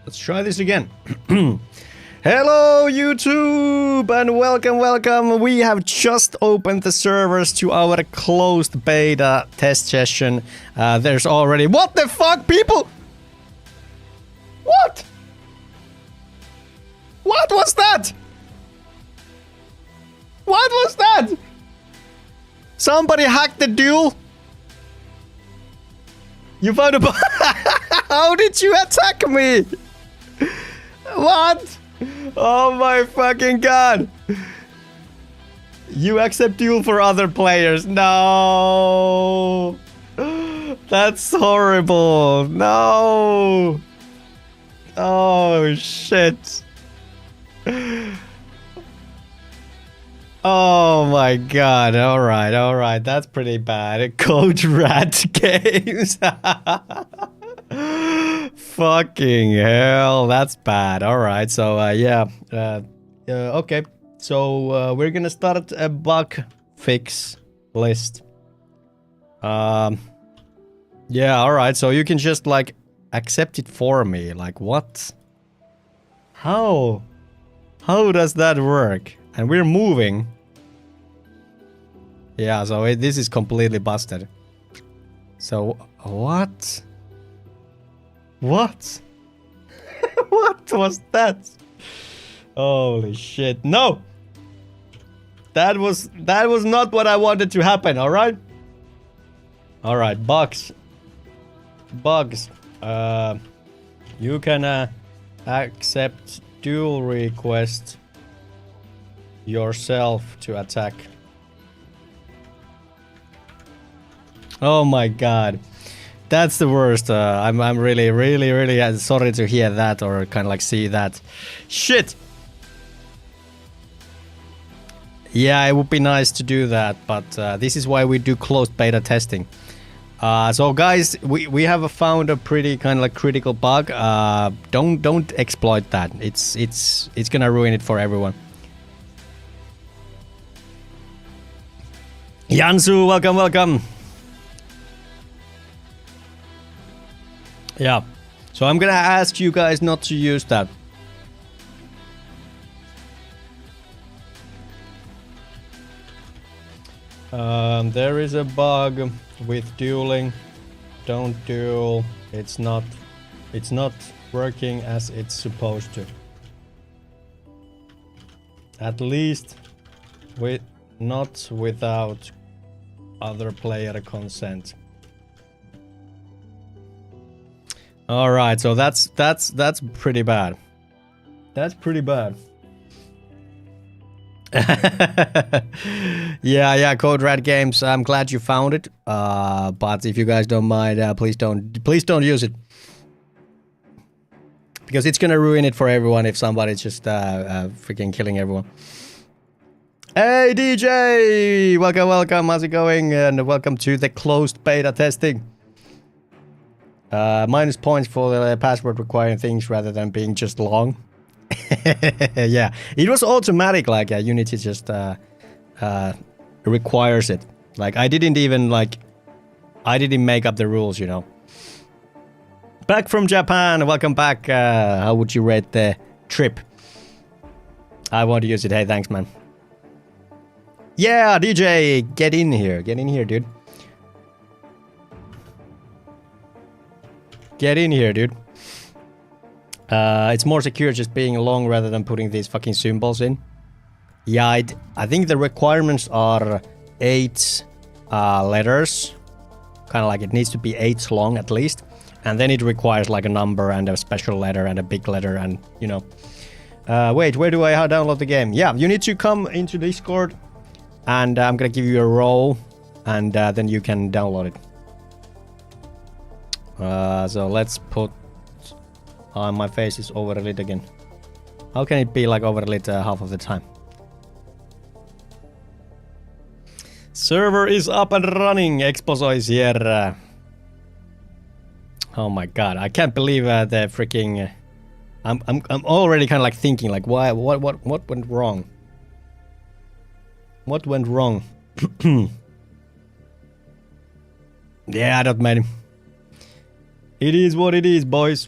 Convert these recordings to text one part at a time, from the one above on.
Let's try this again. Hello YouTube and welcome. We have just opened the servers to our closed beta test session. There's already... What the fuck, people? What? What was that? What was that? Somebody hacked the duel? You found a... How did you attack me? What? Oh my fucking god. You accept duel for other players. No. That's horrible. No. Oh shit. Oh my god. Alright. That's pretty bad. Code Rat Games. Fucking hell, that's bad. Alright, so yeah. Okay, so we're gonna start a bug fix list. Yeah, alright, so you can just like accept it for me. Like, what? How does that work? And we're moving. Yeah, so this is completely busted. So, what? What? What was that? Holy shit. No! That was not what I wanted to happen, alright? Alright, bugs. You can accept duel request yourself to attack. Oh my god. That's the worst. I'm really sorry to hear that or kind of like see that. Shit! Yeah, it would be nice to do that, but this is why we do closed beta testing. So guys, we have found a pretty kind of like critical bug. Don't exploit that. It's gonna ruin it for everyone. Yansu, welcome. Yeah, so I'm gonna ask you guys not to use that. There is a bug with dueling. Don't duel. It's not working as it's supposed to. At least not without other player consent. All right, so that's pretty bad. That's pretty bad. yeah, Code Red Games. I'm glad you found it. But if you guys don't mind, please don't use it, because it's gonna ruin it for everyone if somebody's just freaking killing everyone. Hey DJ, welcome. How's it going? And welcome to the closed beta testing. Minus points for the password requiring things rather than being just long. Yeah, it was automatic, like Unity just requires it. Like I didn't make up the rules, you know. Back from Japan, welcome back. How would you rate the trip? I want to use it. Hey, thanks, man. Yeah, DJ, get in here, dude. Get in here, dude. It's more secure just being long rather than putting these fucking symbols in. Yeah, I think the requirements are 8 letters. Kind of like it needs to be 8 long at least. And then it requires like a number and a special letter and a big letter and, you know. Wait, where do I download the game? Yeah, you need to come into Discord and I'm gonna give you a role and then you can download it. So let's put... my face is overlit again. How can it be like overlit half of the time? Server is up and running. Exposo is here. Oh my god, I can't believe the freaking... I'm already kind of like thinking like what went wrong? What went wrong? Yeah, I don't matter. It is what it is, boys.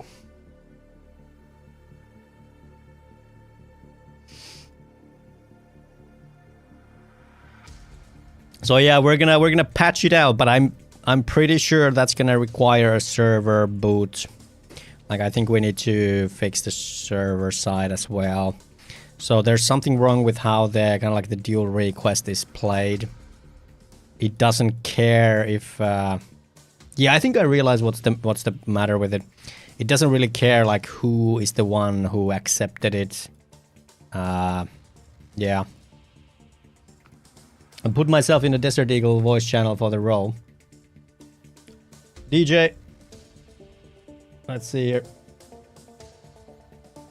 So yeah, we're gonna patch it out, but I'm pretty sure that's gonna require a server boot. Like I think we need to fix the server side as well. So there's something wrong with how the kind of like the dual request is played. It doesn't care if yeah, I think I realized what's the matter with it. It doesn't really care like who is the one who accepted it. Yeah. I put myself in the Desert Eagle voice channel for the role. DJ. Let's see here.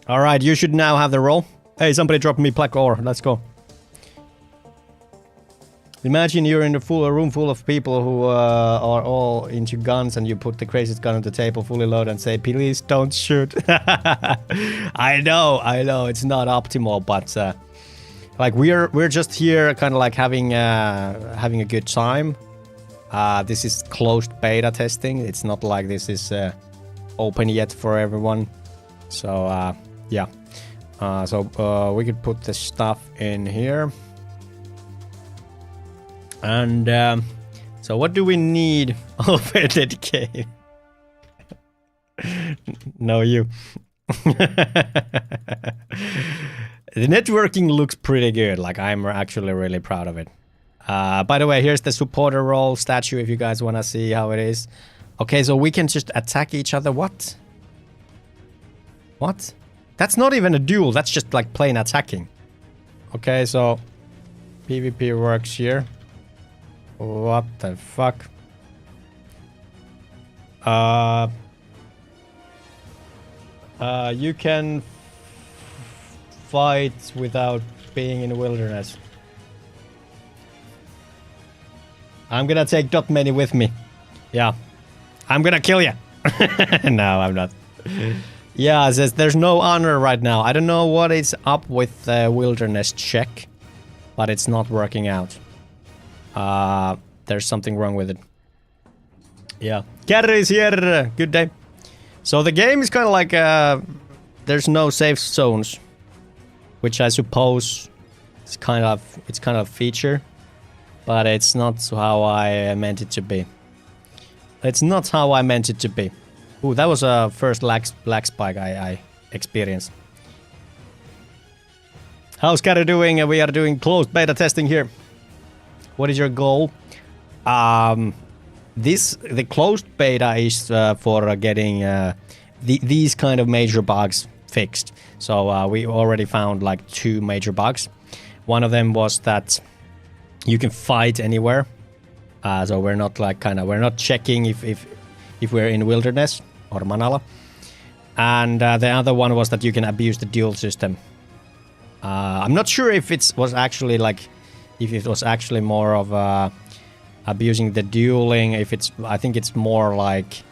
Alright, you should now have the role. Hey, somebody dropped me black ore. Let's go. Imagine you're in a room full of people who are all into guns and you put the craziest gun on the table fully loaded and say, please don't shoot. I know. It's not optimal, but like we're just here kind of like having a good time. This is closed beta testing. It's not like this is open yet for everyone. So yeah. So we could put the stuff in here. And so what do we need over dedicated? No, you. The networking looks pretty good. Like I'm actually really proud of it. By the way, here's the supporter role statue if you guys want to see how it is. Okay, so we can just attack each other. What? What? That's not even a duel. That's just like plain attacking. Okay, so PvP works here. What the fuck? You can fight without being in the wilderness. I'm gonna take .many with me. Yeah. I'm gonna kill you. No, I'm not. Yeah, it says there's no honor right now. I don't know what is up with the wilderness check, but it's not working out. There's something wrong with it. Yeah. Gary is here. Good day. So the game is kind of like there's no safe zones, which I suppose is kind of a feature, but it's not how I meant it to be. It's not how I meant it to be. Ooh, that was a first lag spike I experienced. How's Gary doing? We are doing closed beta testing here. What is your goal? The closed beta is for getting these kind of major bugs fixed. So we already found like 2 major bugs. One of them was that you can fight anywhere. So we're not like we're not checking if we're in wilderness or Manala. And the other one was that you can abuse the duel system. I'm not sure if it was actually like if it was actually more of abusing the dueling. I think it's more like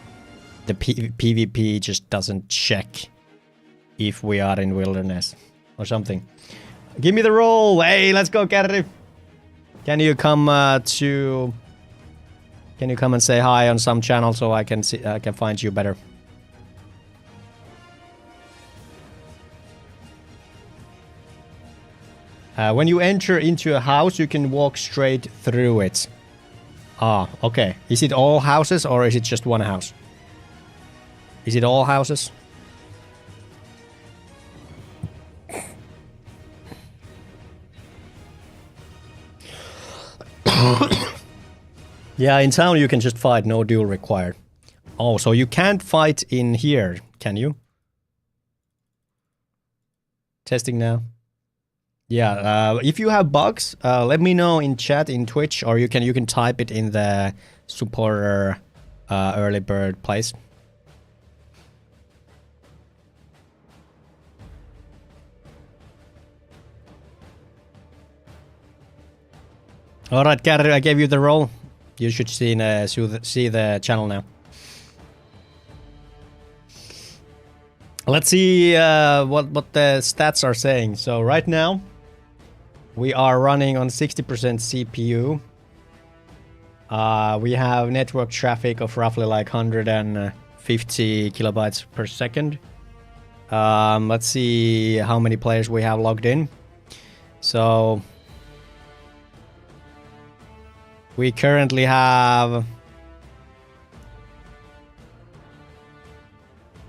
the PvP just doesn't check if we are in wilderness or something. Give me the roll. Hey, let's go, Gary. Can you come and say hi on some channel so I can see, I can find you better? When you enter into a house, you can walk straight through it. Ah, okay. Is it all houses or is it just one house? Is it all houses? Yeah, in town you can just fight, no duel required. Oh, so you can't fight in here, can you? Testing now. Yeah, if you have bugs, let me know in chat in Twitch, or you can type it in the supporter early bird place. All right, Gary, I gave you the role. You should see the channel now. Let's see what the stats are saying. So right now, we are running on 60% CPU. We have network traffic of roughly like 150 kilobytes per second. Let's see how many players we have logged in. So We currently have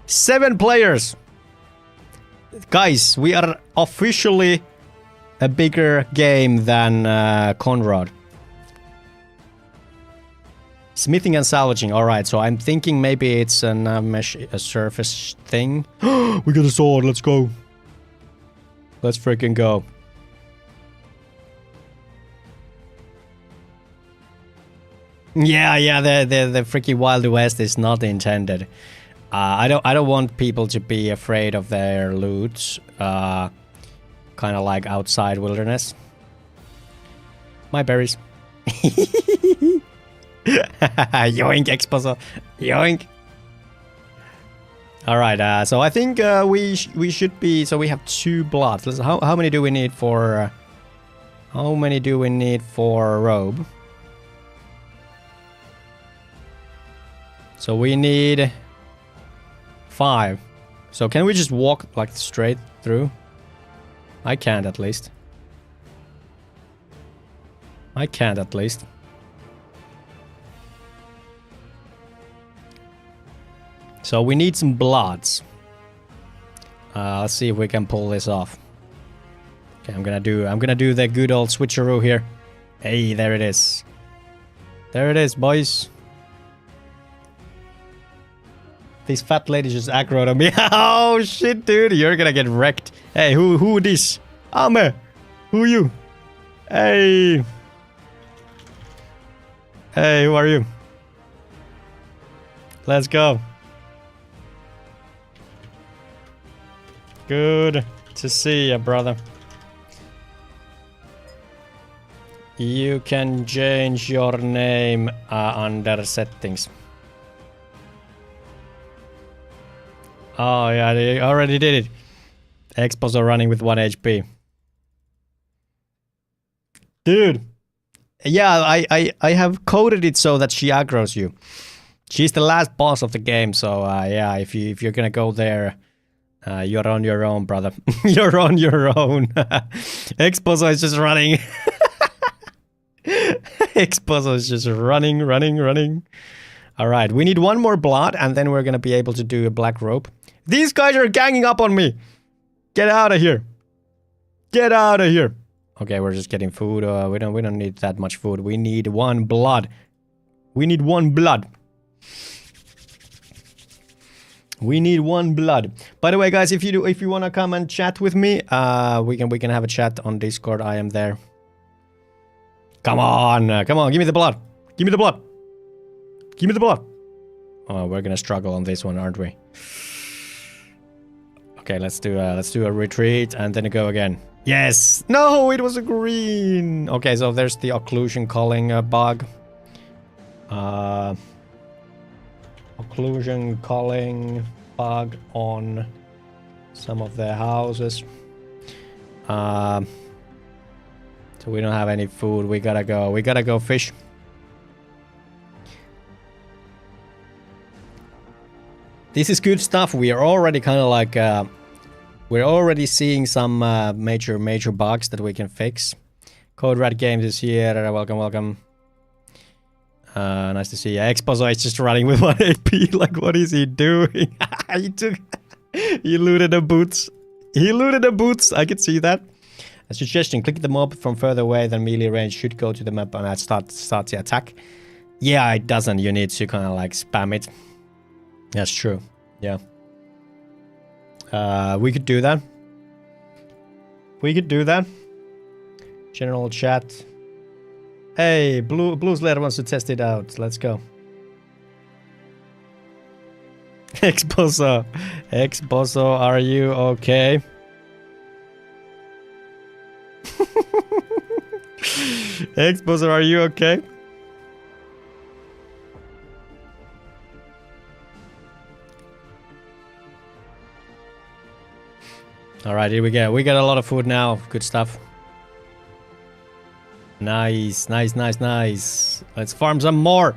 7 players. Guys, we are officially a bigger game than Conrad. Smithing and salvaging. Alright, so I'm thinking maybe it's a surface thing. We got a sword. Let's go. Let's freaking go. Yeah, the freaking Wild West is not intended. I don't want people to be afraid of their loot. Kind of like outside wilderness. My berries. Yoink, Exposo. Yoink. Alright, so I think we should be... So we have 2 bloods. How many do we need for... how many do we need for robe? So we need 5. So can we just walk like straight through? I can't at least. I can't at least. So we need some bloods. Let's see if we can pull this off. Okay, I'm gonna do the good old switcheroo here. Hey, there it is. There it is, boys. These fat ladies just aggroed on me. Oh shit, dude, you're gonna get wrecked. Hey, who this? Ame, who you? Hey. Hey, who are you? Let's go. Good to see ya, brother. You can change your name under settings. Oh yeah, they already did it. Exposo running with 1 HP. Dude. Yeah, I have coded it so that she aggroes you. She's the last boss of the game, so yeah, if you're gonna go there, you're on your own, brother. You're on your own. Exposo is just running. Exposo is just running. Alright, we need 1 more blood, and then we're gonna be able to do a black rope. These guys are ganging up on me! Get out of here! Get out of here! Okay, we're just getting food. We don't need that much food. We need 1 blood. We need 1 blood. We need 1 blood. By the way, guys, if you wanna come and chat with me, we can have a chat on Discord. I am there. Come on, give me the blood. Give me the blood. Give me the blood. Oh, we're gonna struggle on this one, aren't we? Okay, let's do a retreat and then go again. Yes! No, it was a green! Okay, so there's the occlusion culling bug. Occlusion culling bug on some of the houses. So we don't have any food. We gotta go fish. This is good stuff. We are already kind of like we're already seeing some major bugs that we can fix. Code Red Games is here. Welcome. Nice to see you. Exposo is just running with 1 AP. Like, what is he doing? He looted the boots. He looted the boots. I could see that. A suggestion: click the mob from further away than melee range. Should go to the map and start the attack. Yeah, it doesn't. You need to kind of like spam it. That's true. Yeah. We could do that. General chat. Hey, Blue Slayer wants to test it out. Let's go. Exposo, are you okay? Exposo, are you okay? Alright, here we go. We got a lot of food now. Good stuff. Nice. Let's farm some more.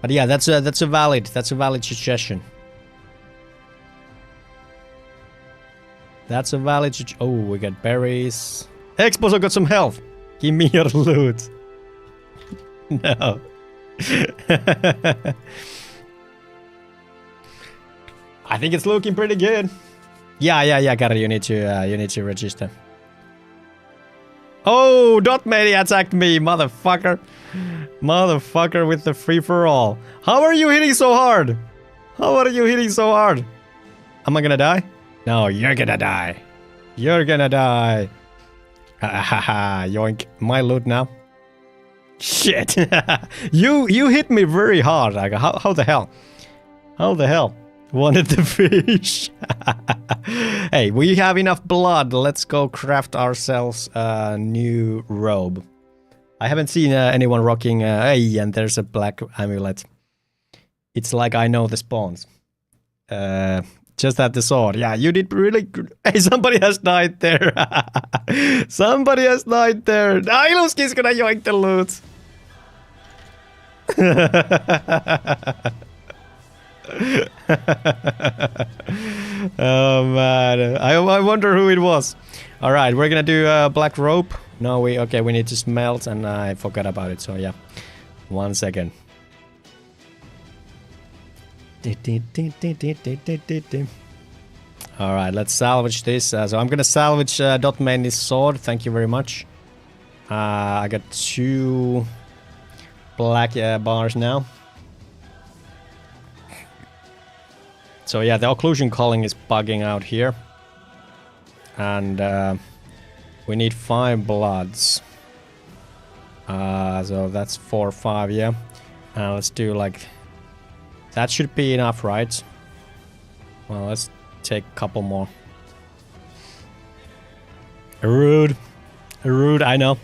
But yeah, that's a valid suggestion. Oh, we got berries. Exposo got some health. Give me your loot. No. I think it's looking pretty good. Yeah, Gary, you need to register. Oh, Dotmania attacked me, motherfucker. Motherfucker with the free-for-all. How are you hitting so hard? How are you hitting so hard? Am I gonna die? No, you're gonna die. You're gonna die. Ha ha ha, yoink. My loot now. Shit. you hit me very hard. Like, how the hell? How the hell? Wanted the fish. Hey, we have enough blood. Let's go craft ourselves a new robe. I haven't seen anyone rocking... hey, and there's a black amulet. It's like I know the spawns. Just at the sword. Yeah, you did really good. Hey, somebody has died there. Somebody has died there. Iluski's gonna yoink the loot. Oh man, I wonder who it was. All right, we're gonna do a black rope. No, we need to smelt, and I forgot about it. So yeah, 1 second. All right, let's salvage this. So I'm gonna salvage Dotman's sword. Thank you very much. I got 2 black bars now. So yeah, the occlusion culling is bugging out here. And we need 5 bloods. So that's 4 or 5, yeah. Let's do like... That should be enough, right? Well, let's take a couple more. Rude. Rude, I know.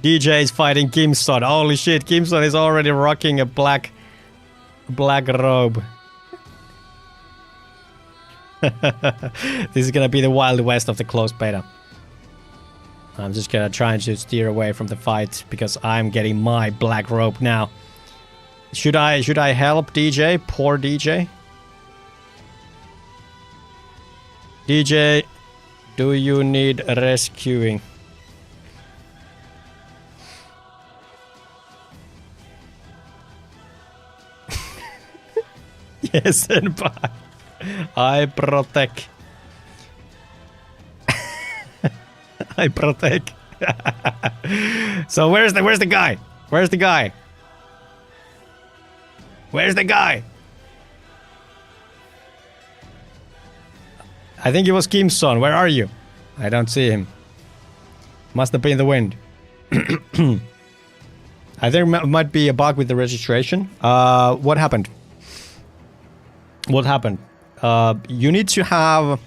DJ is fighting Kimson. Holy shit, Kimson is already rocking a black robe. This is gonna be the Wild West of the closed beta. I'm just gonna try to steer away from the fight because I'm getting my black rope now. Should I help DJ? Poor DJ. DJ, do you need rescuing? Yes, and bye. I protect. I protect. So where's the guy? Where's the guy? Where's the guy? I think it was Kimson. Where are you? I don't see him. Must have been the wind. I think there might be a bug with the registration. What happened? What happened? You need to have,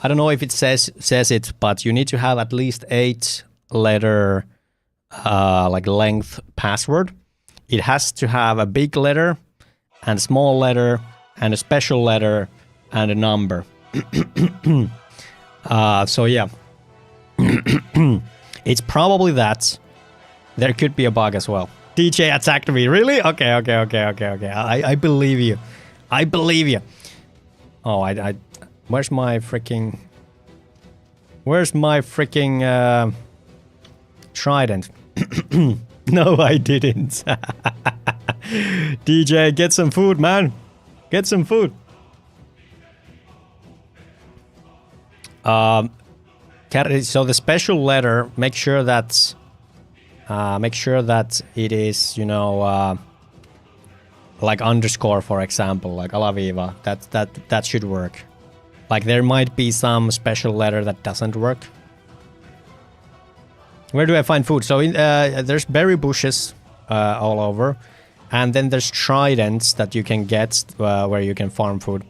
I don't know if it says it, but you need to have at least 8-letter like length password. It has to have a big letter and a small letter and a special letter and a number. So yeah. It's probably that. There could be a bug as well. DJ attacked me. Really? Okay. I believe you. I believe you. Oh, I where's my freaking trident? No, I didn't. DJ, get some food, man. Get some food. So the special letter, make sure that it is, you know, like underscore, for example, like Alaviva. That should work. Like there might be some special letter that doesn't work. Where do I find food? So there's berry bushes all over, and then there's tridents that you can get where you can farm food.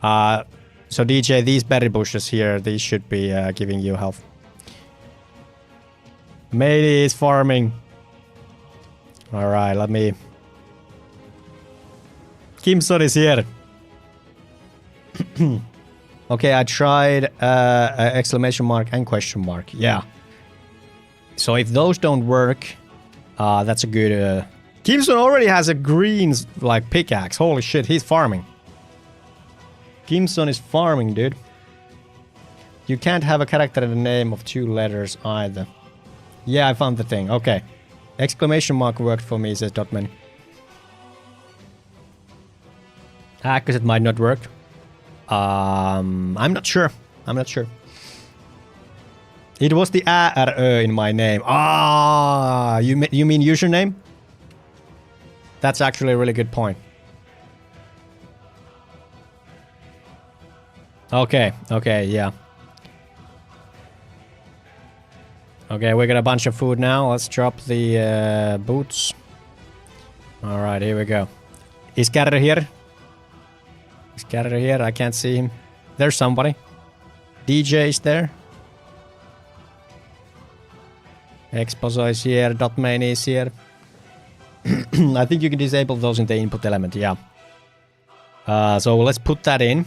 So DJ, these berry bushes here, these should be giving you health. Matey is farming. All right, let me. Kimson is here. Okay, I tried exclamation mark and question mark. Yeah. So if those don't work, that's a good... Kimson already has a green like pickaxe. Holy shit, he's farming. Kimson is farming, dude. You can't have a character in the name of 2 letters either. Yeah, I found the thing. Okay. Exclamation mark worked for me, says Dotman. Because it might not work. I'm not sure. I'm not sure. It was the A-R-Ö in my name. Ah, you mean username? That's actually a really good point. Okay, okay, yeah. Okay, we got a bunch of food now. Let's drop the boots. Alright, here we go. Is Carter here? Is Carter here? I can't see him. There's somebody. DJ is there. Exposo is here. Dotmain is here. I think you can disable those in the input element, yeah. So let's put that in.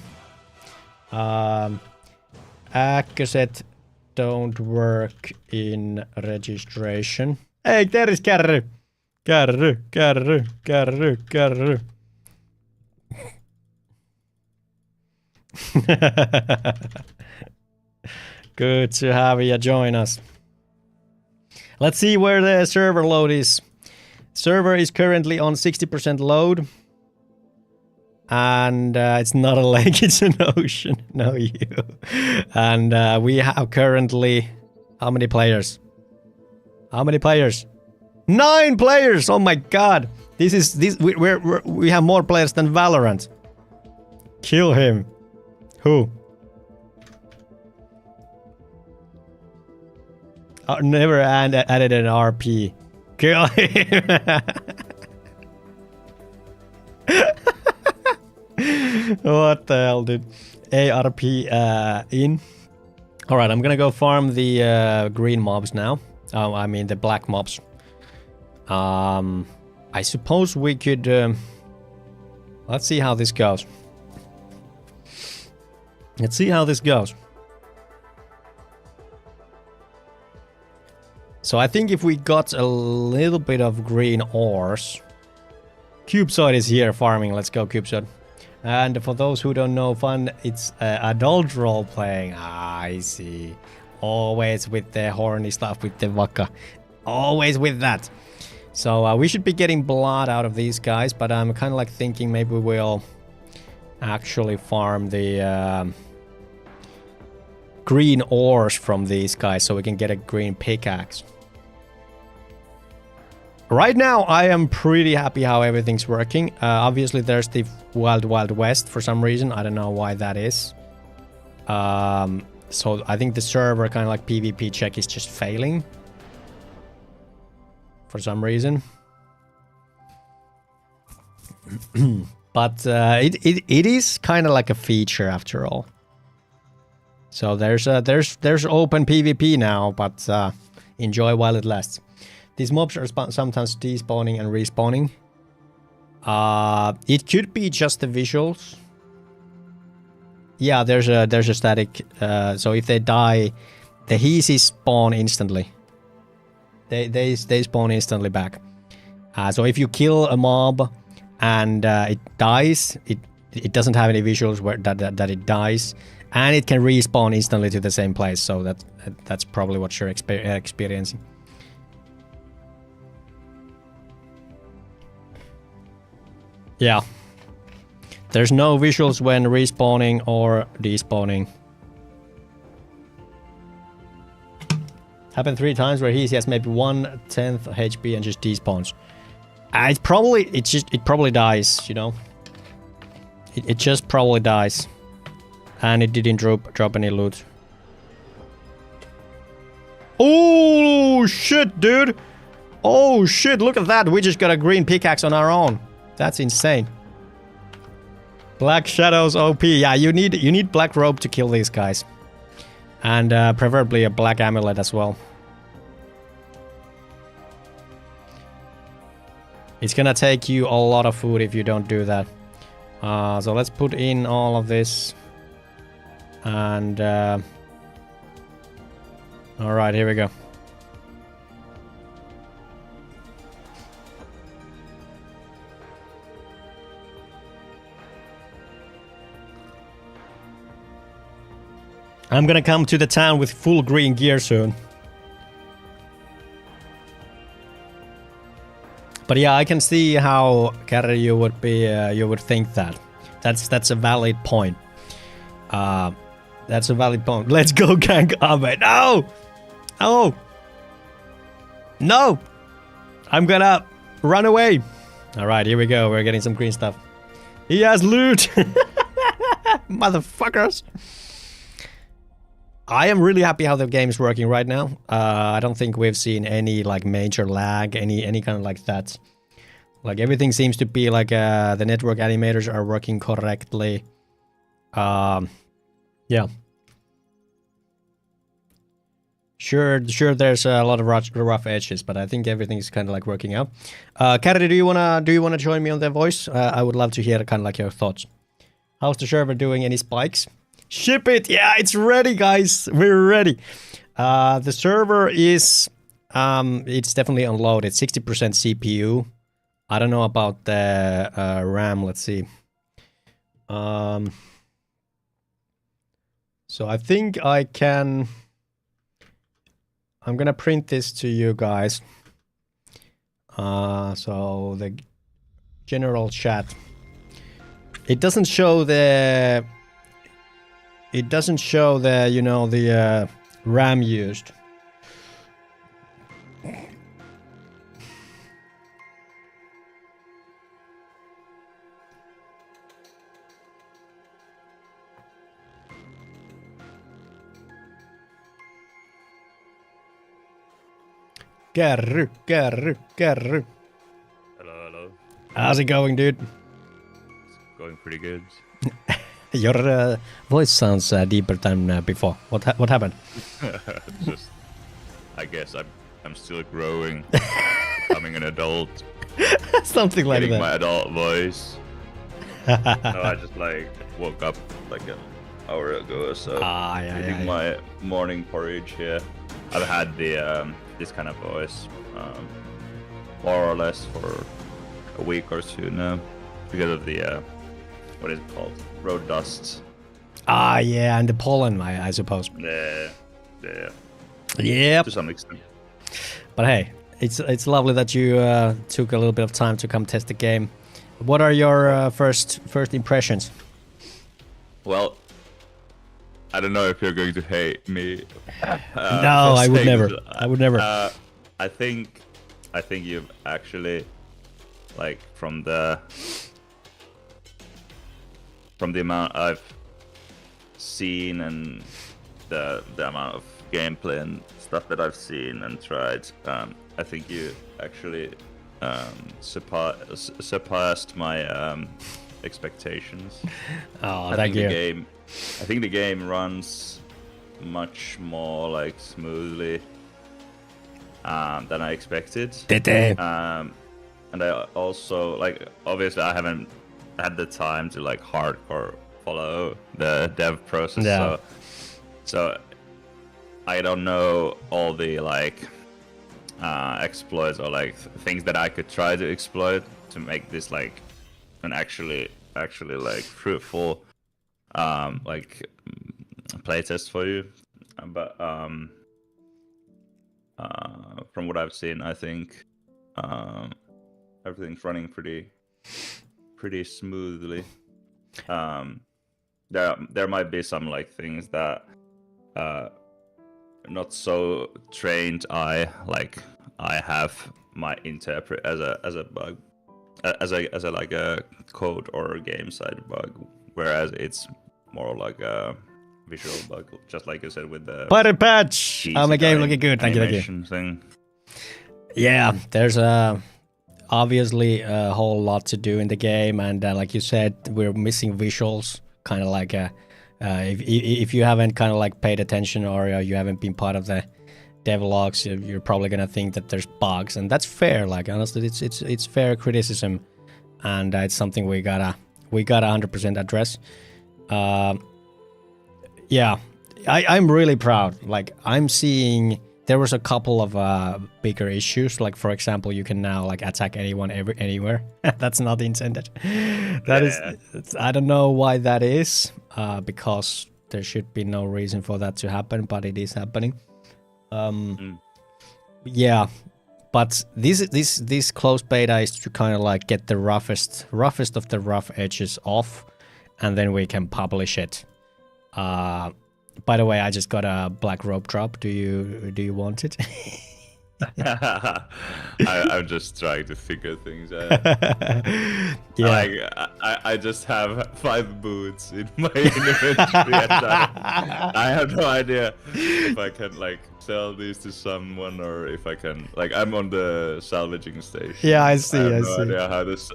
Accurate don't work in registration. Hey, there is Carru. Carru. Good to have you join us. Let's see where the server load is. Server is currently on 60% load. And it's not a lake, it's an ocean. No, you. And we have currently... How many players? How many players? 9 players! Oh my god! We have more players than Valorant. Kill him. Who? Never added an RP. Kill him. What the hell, dude? ARP in. Alright, I'm gonna go farm the green mobs now. I mean the black mobs. I suppose we could... let's see how this goes. Let's see how this goes. So I think if we got a little bit of green ores... Cubesoid is here farming. Let's go, Cubesoid. And for those who don't know, fun, it's adult role-playing. Ah, I see. Always with the horny stuff with the Waka. Always with that. So we should be getting blood out of these guys, but I'm kind of like thinking maybe we'll actually farm the green ores from these guys so we can get a green pickaxe. Right now, I am pretty happy how everything's working. Obviously, there's the Wild Wild West for some reason. I don't know why that is. So I think the server kind of like PvP check is just failing. For some reason. But it is kind of like a feature after all. So there's open PvP now, but enjoy while it lasts. These mobs are sometimes despawning and respawning. It could be just the visuals. Yeah, there's a static. So if they die, the Heezies spawn instantly. They spawn instantly back. So if you kill a mob and it dies, it doesn't have any visuals where that it dies, and it can respawn instantly to the same place. So that's probably what you're experiencing. Yeah. There's no visuals when respawning or despawning. Happened 3 times where he has maybe 1/10 HP and just despawns. It probably dies, you know. It just probably dies. And it didn't drop any loot. Oh shit, dude! Oh shit, look at that! We just got a green pickaxe on our own. That's insane. Black Shadows OP. Yeah, you need black robe to kill these guys. And preferably a black amulet as well. It's gonna take you a lot of food if you don't do that. So let's put in all of this. And alright, here we go. I'm gonna come to the town with full green gear soon. But yeah, I can see how, Kari, you would be, you would think that. That's a valid point. That's a valid point. Let's go, gank Abe. No! Oh! No! I'm gonna run away. All right, here we go. We're getting some green stuff. He has loot. Motherfuckers. I am really happy how the game is working right now. I don't think we've seen any like major lag, any kind of like that. Like everything seems to be like the network animators are working correctly. Yeah. Sure. There's a lot of rough edges, but I think everything's kind of like working out. Kari, do you wanna join me on the voice? I would love to hear kind of like your thoughts. How's the server doing? Any spikes? Ship it! Yeah, it's ready, guys. We're ready. The server is it's definitely unloaded. 60% CPU. I don't know about the RAM. Let's see. So I think I can. I'm gonna print this to you guys. So the general chat. It doesn't show the. It doesn't show the the RAM used. Kerry. Hello. How's it going, dude? It's going pretty good. Your voice sounds deeper than before. What happened? Just, I guess I'm still growing, becoming an adult. Something like getting that. my adult voice. No, I just like woke up like an hour ago or so. Eating my morning porridge here. I've had the this kind of voice more or less for a week or two now because of the what is it called? Road dust. Yeah, and the pollen, I suppose. Yeah. Yep. To some extent. But hey, it's lovely that you took a little bit of time to come test the game. What are your first impressions? Well, I don't know if you're going to hate me. No, I would never. I would never. I think you've actually, like, from the amount I've seen and the amount of gameplay and stuff that I've seen and tried, I think you actually surpassed my expectations. Oh, thank you. I think the game runs much more like smoothly than I expected. And I also, like, obviously I haven't had the time to like hardcore follow the dev process. Yeah. So I don't know all the like exploits or like things that I could try to exploit to make this like an actually like fruitful like playtest for you. But from what I've seen, I think everything's running pretty smoothly. There might be some like things that not so trained eye like I have might interpret as a bug, as a like a code or a game side bug, whereas it's more like a visual bug, just like you said with the Party patch. My game looking good. Thank you. Thing. Yeah, there's obviously a whole lot to do in the game, and like you said, we're missing visuals. Kind of like if you haven't kind of like paid attention or you haven't been part of the devlogs, you're probably gonna think that there's bugs, and that's fair. Like honestly, it's fair criticism, and it's something we gotta 100% address. Yeah, I'm really proud. Like I'm seeing. There was a couple of bigger issues, like for example, you can now like attack anyone anywhere. That's not intended. That is, I don't know why that is, because there should be no reason for that to happen, but it is happening. Yeah, But this closed beta is to kind of like get the roughest of the rough edges off, and then we can publish it. By the way, I just got a black rope drop. Do you want it? I'm just trying to figure things out. Yeah. Like, I just have 5 boots in my inventory. I have no idea if I can like sell these to someone or if I can like I'm on the salvaging station. Yeah, I see. I have no idea how this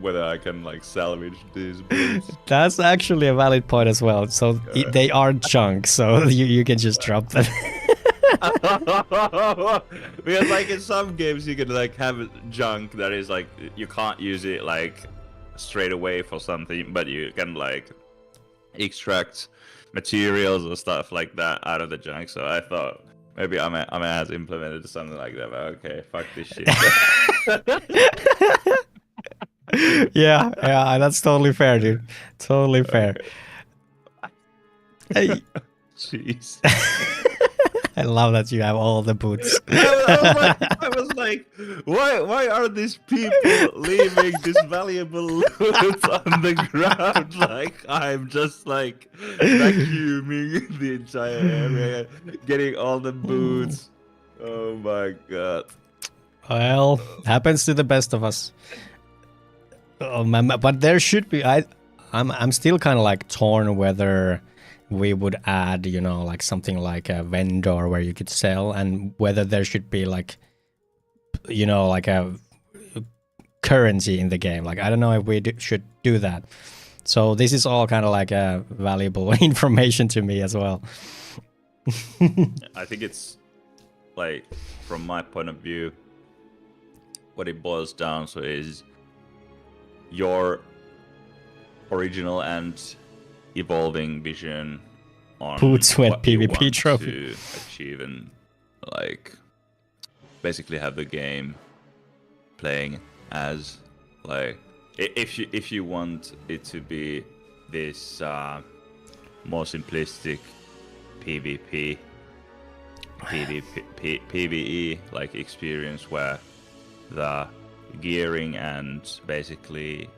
whether I can like salvage these boots. That's actually a valid point as well. So they are junk, so you can just drop them. Because like in some games you can like have junk that is like you can't use it like straight away for something, but you can like extract materials or stuff like that out of the junk. So I thought maybe I has implemented something like that, but okay, fuck this shit. yeah, that's totally fair, dude. Totally fair. Okay. Hey. Jeez. I love that you have all the boots. I was like, why are these people leaving this valuable loot on the ground? Like I'm just like vacuuming the entire area, getting all the boots. Oh my god. Well, happens to the best of us. Oh man, but there should be. I'm still kind of like torn whether we would add, you know, like something like a vendor where you could sell, and whether there should be like, you know, like a currency in the game. Like I don't know if we should do that. So this is all kind of like a valuable information to me as well. I think it's like from my point of view, what it boils down to is your original and evolving vision on Boot Sweat what you PvP want trophy to achieve and like basically have the game playing as like if you want it to be this more simplistic PvP PvE like experience where the gearing and basically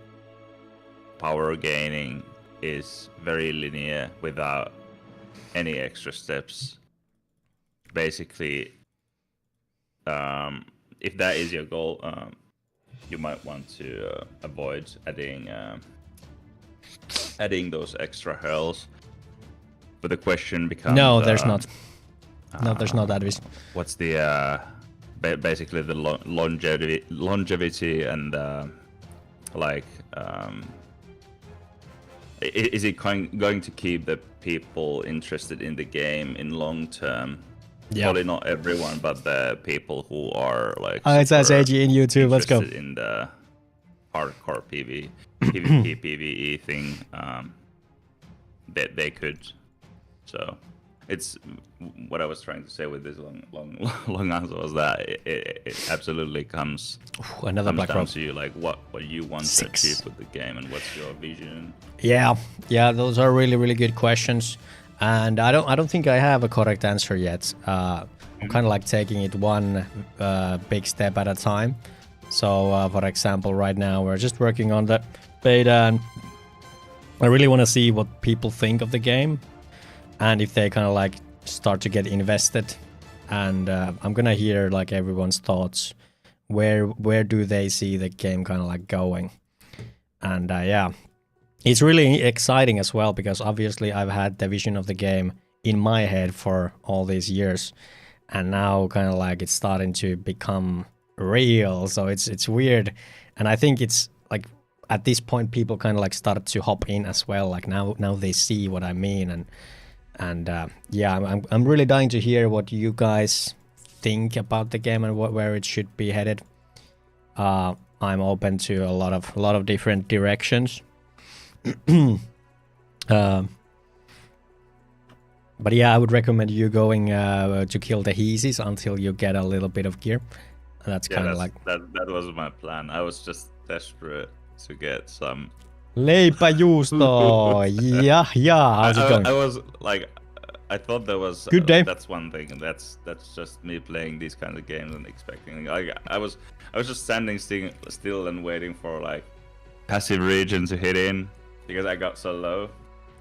power gaining is very linear without any extra steps. Basically, if that is your goal, you might want to avoid adding those extra hurls. But the question becomes: No, there's not. No, there's not, Advis. What's the basically the longevity and like. Is it going to keep the people interested in the game in long term? Yeah. Probably not everyone, but the people who are like. It says AG in YouTube. Let's go. In the hardcore PvP PvE thing, that they could. So, it's what I was trying to say with this long answer was that it absolutely comes down to you, like what you want to achieve with the game and what's your vision. Yeah, those are really good questions, and I don't think I have a correct answer yet. I'm kind of like taking it one big step at a time. So, for example, right now we're just working on the beta, and I really want to see what people think of the game, and if they kind of like start to get invested. And I'm gonna hear like everyone's thoughts. Where do they see the game kind of like going? And yeah. It's really exciting as well, because obviously I've had the vision of the game in my head for all these years, and now kind of like it's starting to become real. So it's weird, and I think it's like at this point people kind of like started to hop in as well. Like now they see what I mean, and yeah, I'm really dying to hear what you guys think about the game and where it should be headed. I'm open to a lot of different directions. But yeah, I would recommend you going to kill the Heezies until you get a little bit of gear. That's kind of like that was my plan. I was just desperate to get some leipäjuusto. Yeah, how's it going? I was like, I thought there was good day. That's one thing, and that's just me playing these kinds of games and expecting. I was just standing still and waiting for like passive region to hit in because I got so low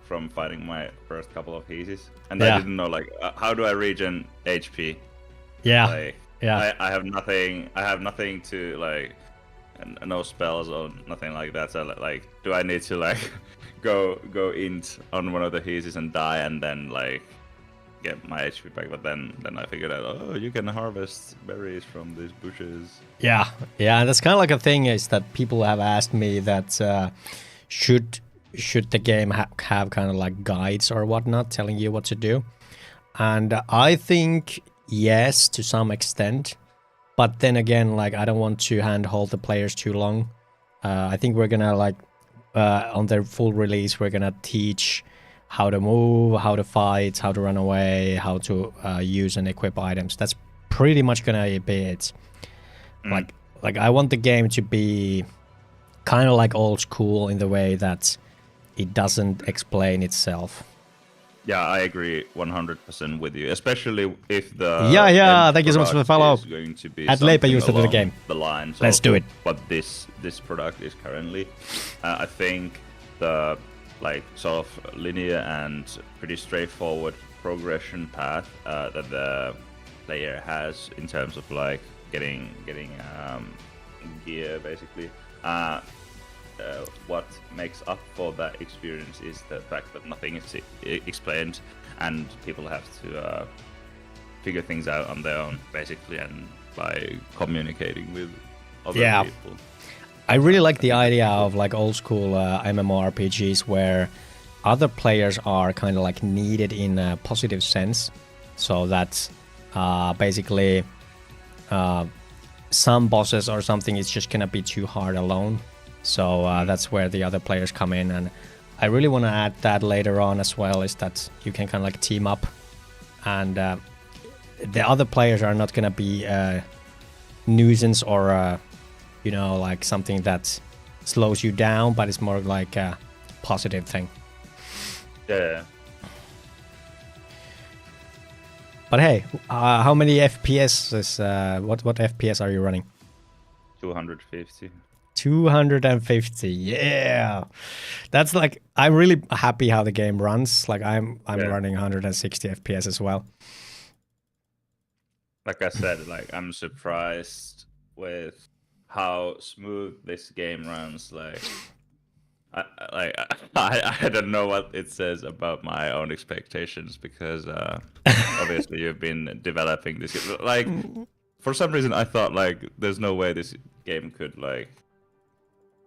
from fighting my first couple of pieces, and I didn't know like how do I regen HP. Yeah. Like, I have nothing. I have nothing to like, no spells or nothing like that. So like, do I need to like go int on one of the pieces and die and then like get my HP back? But then I figured out, oh, you can harvest berries from these bushes. Yeah. That's kind of like a thing is that people have asked me that should the game have kind of like guides or whatnot telling you what to do, and I think yes to some extent, but then again, like I don't want to handhold the players too long. I think we're gonna like on their full release we're gonna teach how to move, how to fight, how to run away, how to use and equip items. That's pretty much gonna be it. Like I want the game to be kind of like old school in the way that it doesn't explain itself. Yeah, I agree 100% with you, especially if the thank you so much for the follow. Is going to be at Leipa used to do the game. The lines. Let's do it. What this product is currently, I think the like sort of linear and pretty straightforward progression path that the player has in terms of like getting gear basically. What makes up for that experience is the fact that nothing is explained and people have to figure things out on their own basically, and by communicating with other people. I really like the idea of like old school MMORPGs where other players are kind of like needed in a positive sense, so that basically some bosses or something is just gonna be too hard alone. So that's where the other players come in, and I really want to add that later on as well, is that you can kind of like team up, and the other players are not going to be a nuisance or you know, like something that slows you down, but it's more like a positive thing. Yeah. But hey, how many FPS is what FPS are you running? 250. 250, yeah. That's like, I'm really happy how the game runs. Like I'm running 160 FPS as well. Like I said, like I'm surprised with how smooth this game runs. Like I don't know what it says about my own expectations, because obviously you've been developing this. Like for some reason I thought like there's no way this game could like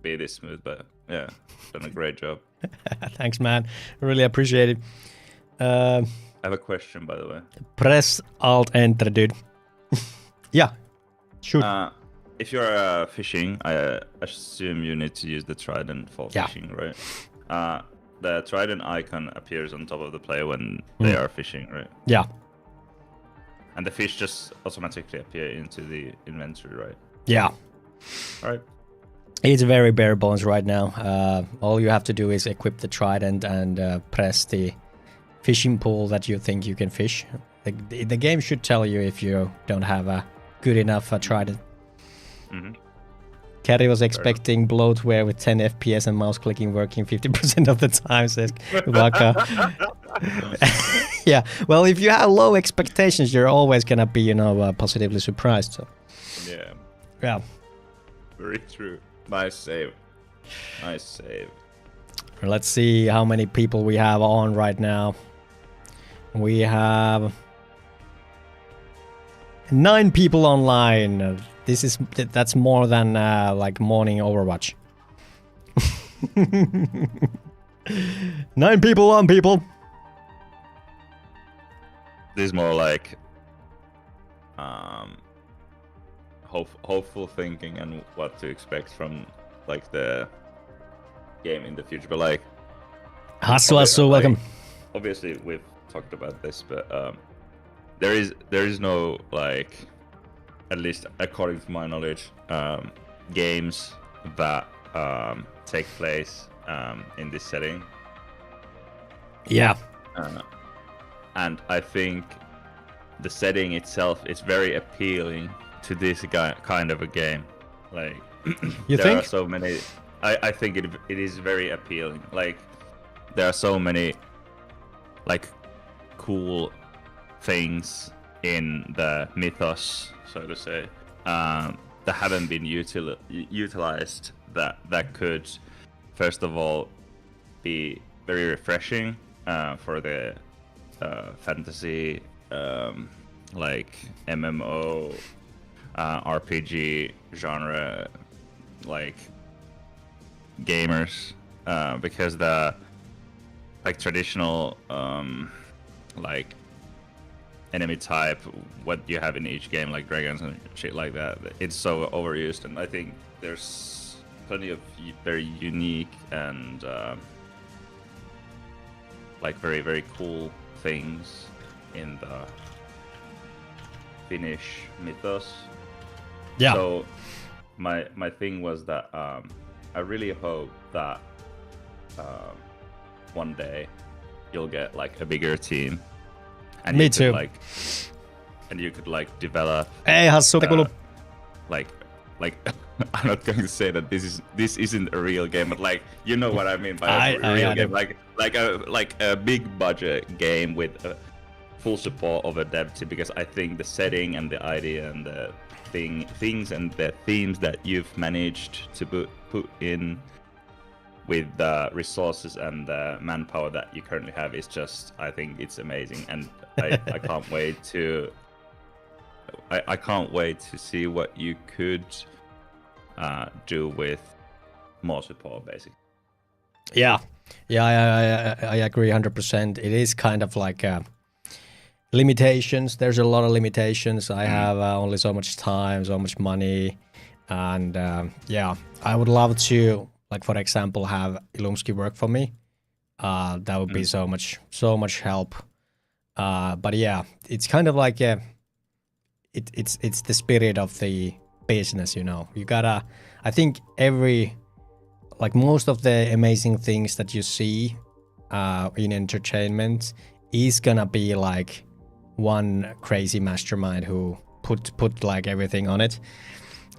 be this smooth, but yeah, done a great job. Thanks, man. Really appreciate it. I have a question, by the way. Press Alt Enter, dude. Yeah, shoot. If you're fishing, I assume you need to use the trident for fishing, right? The trident icon appears on top of the player when they are fishing, right? Yeah. And the fish just automatically appear into the inventory, right? Yeah. All right. It's very bare bones right now. All you have to do is equip the trident and press the fishing pole that you think you can fish. The game should tell you if you don't have a good enough trident. Mm-hmm. Carrie was expecting bloatware with 10 FPS and mouse clicking working 50% of the time, says Waka. Yeah, well, if you have low expectations, you're always gonna be, you know, positively surprised. So. Yeah. Yeah. Very true. Nice save. Nice save. Let's see how many people we have on right now. We have 9 people online. That's more than like morning Overwatch. 9 people on, people. This is more like hopeful thinking and what to expect from like the game in the future. But like, Hasu, welcome. Obviously, we've talked about this, but there is no like, at least according to my knowledge, games that take place in this setting. Yeah. and I think the setting itself is very appealing to this kind of a game. Like, you there think? are so many. I think it is very appealing. Like, there are so many like cool things in the mythos, so to say, that haven't been utilized. That could, first of all, be very refreshing for the fantasy, like MMO, RPG genre, like gamers, because the like traditional like enemy type, what you have in each game, like dragons and shit like that, it's so overused, and I think there's plenty of very unique and like very, very cool things in the Finnish mythos. Yeah. So my thing was that I really hope that one day you'll get like a bigger team, and Me you too. could, like, and you could like develop. Ei hassu kuulu. Like I'm not going to say that this isn't a real game, but like, you know what I mean by a real game, like a big budget game with a full support of a dev team, because I think the setting and the idea and the things and the themes that you've managed to put in with the resources and the manpower that you currently have is just, I think it's amazing, and I can't wait to I can't wait to see what you could do with more support, basically. Yeah, I agree 100%. It is kind of like limitations. There's a lot of limitations. I have only so much time, so much money, and yeah, I would love to, like, for example, have Ilumski work for me. That would be so much help. But yeah, it's kind of like it's the spirit of the business, you know. You gotta, I think most of the amazing things that you see in entertainment is gonna be like one crazy mastermind who put like everything on it,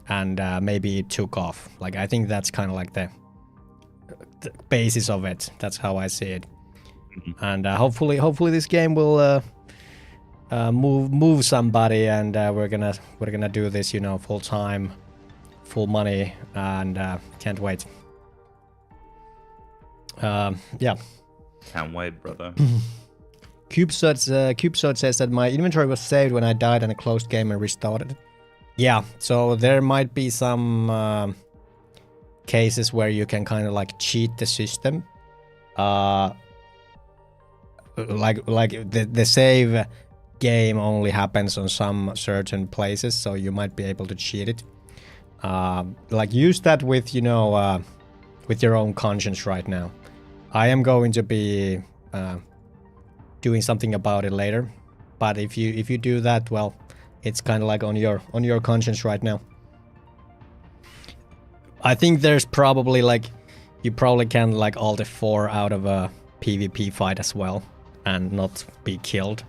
and maybe it took off. Like, I think that's kind of like the basis of it. That's how I see it. And hopefully this game will move somebody, and we're gonna do this, you know, full time, full money, and can't wait. Yeah. Can't wait, brother. CubeSword says that my inventory was saved when I died and I closed game and restarted. Yeah, so there might be some cases where you can kind of like cheat the system. Like the save game only happens on some certain places, so you might be able to cheat it. Like, use that with, you know, with your own conscience right now. I am going to be doing something about it later, but if you do that, well, it's kind of like on your conscience right now. I think there's probably like, you probably can like alt F4 out of a PvP fight as well and not be killed,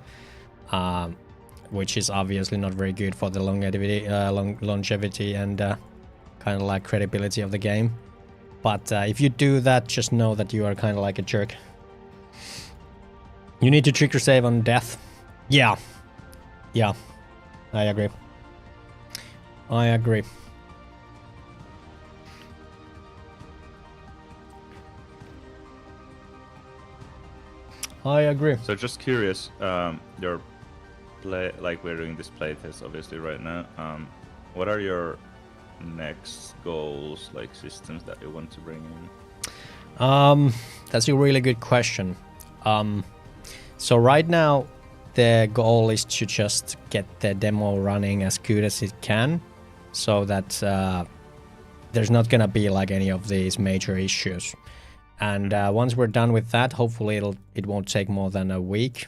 which is obviously not very good for the longevity and kind of like credibility of the game. But if you do that, just know that you are kind of like a jerk. You need to trigger save on death. Yeah, I agree. I agree. So just curious, your play, like, we're doing this playtest obviously right now. What are your next goals, like systems that you want to bring in? That's a really good question. So right now the goal is to just get the demo running as good as it can, so that there's not gonna be like any of these major issues. And once we're done with that, hopefully it won't take more than a week.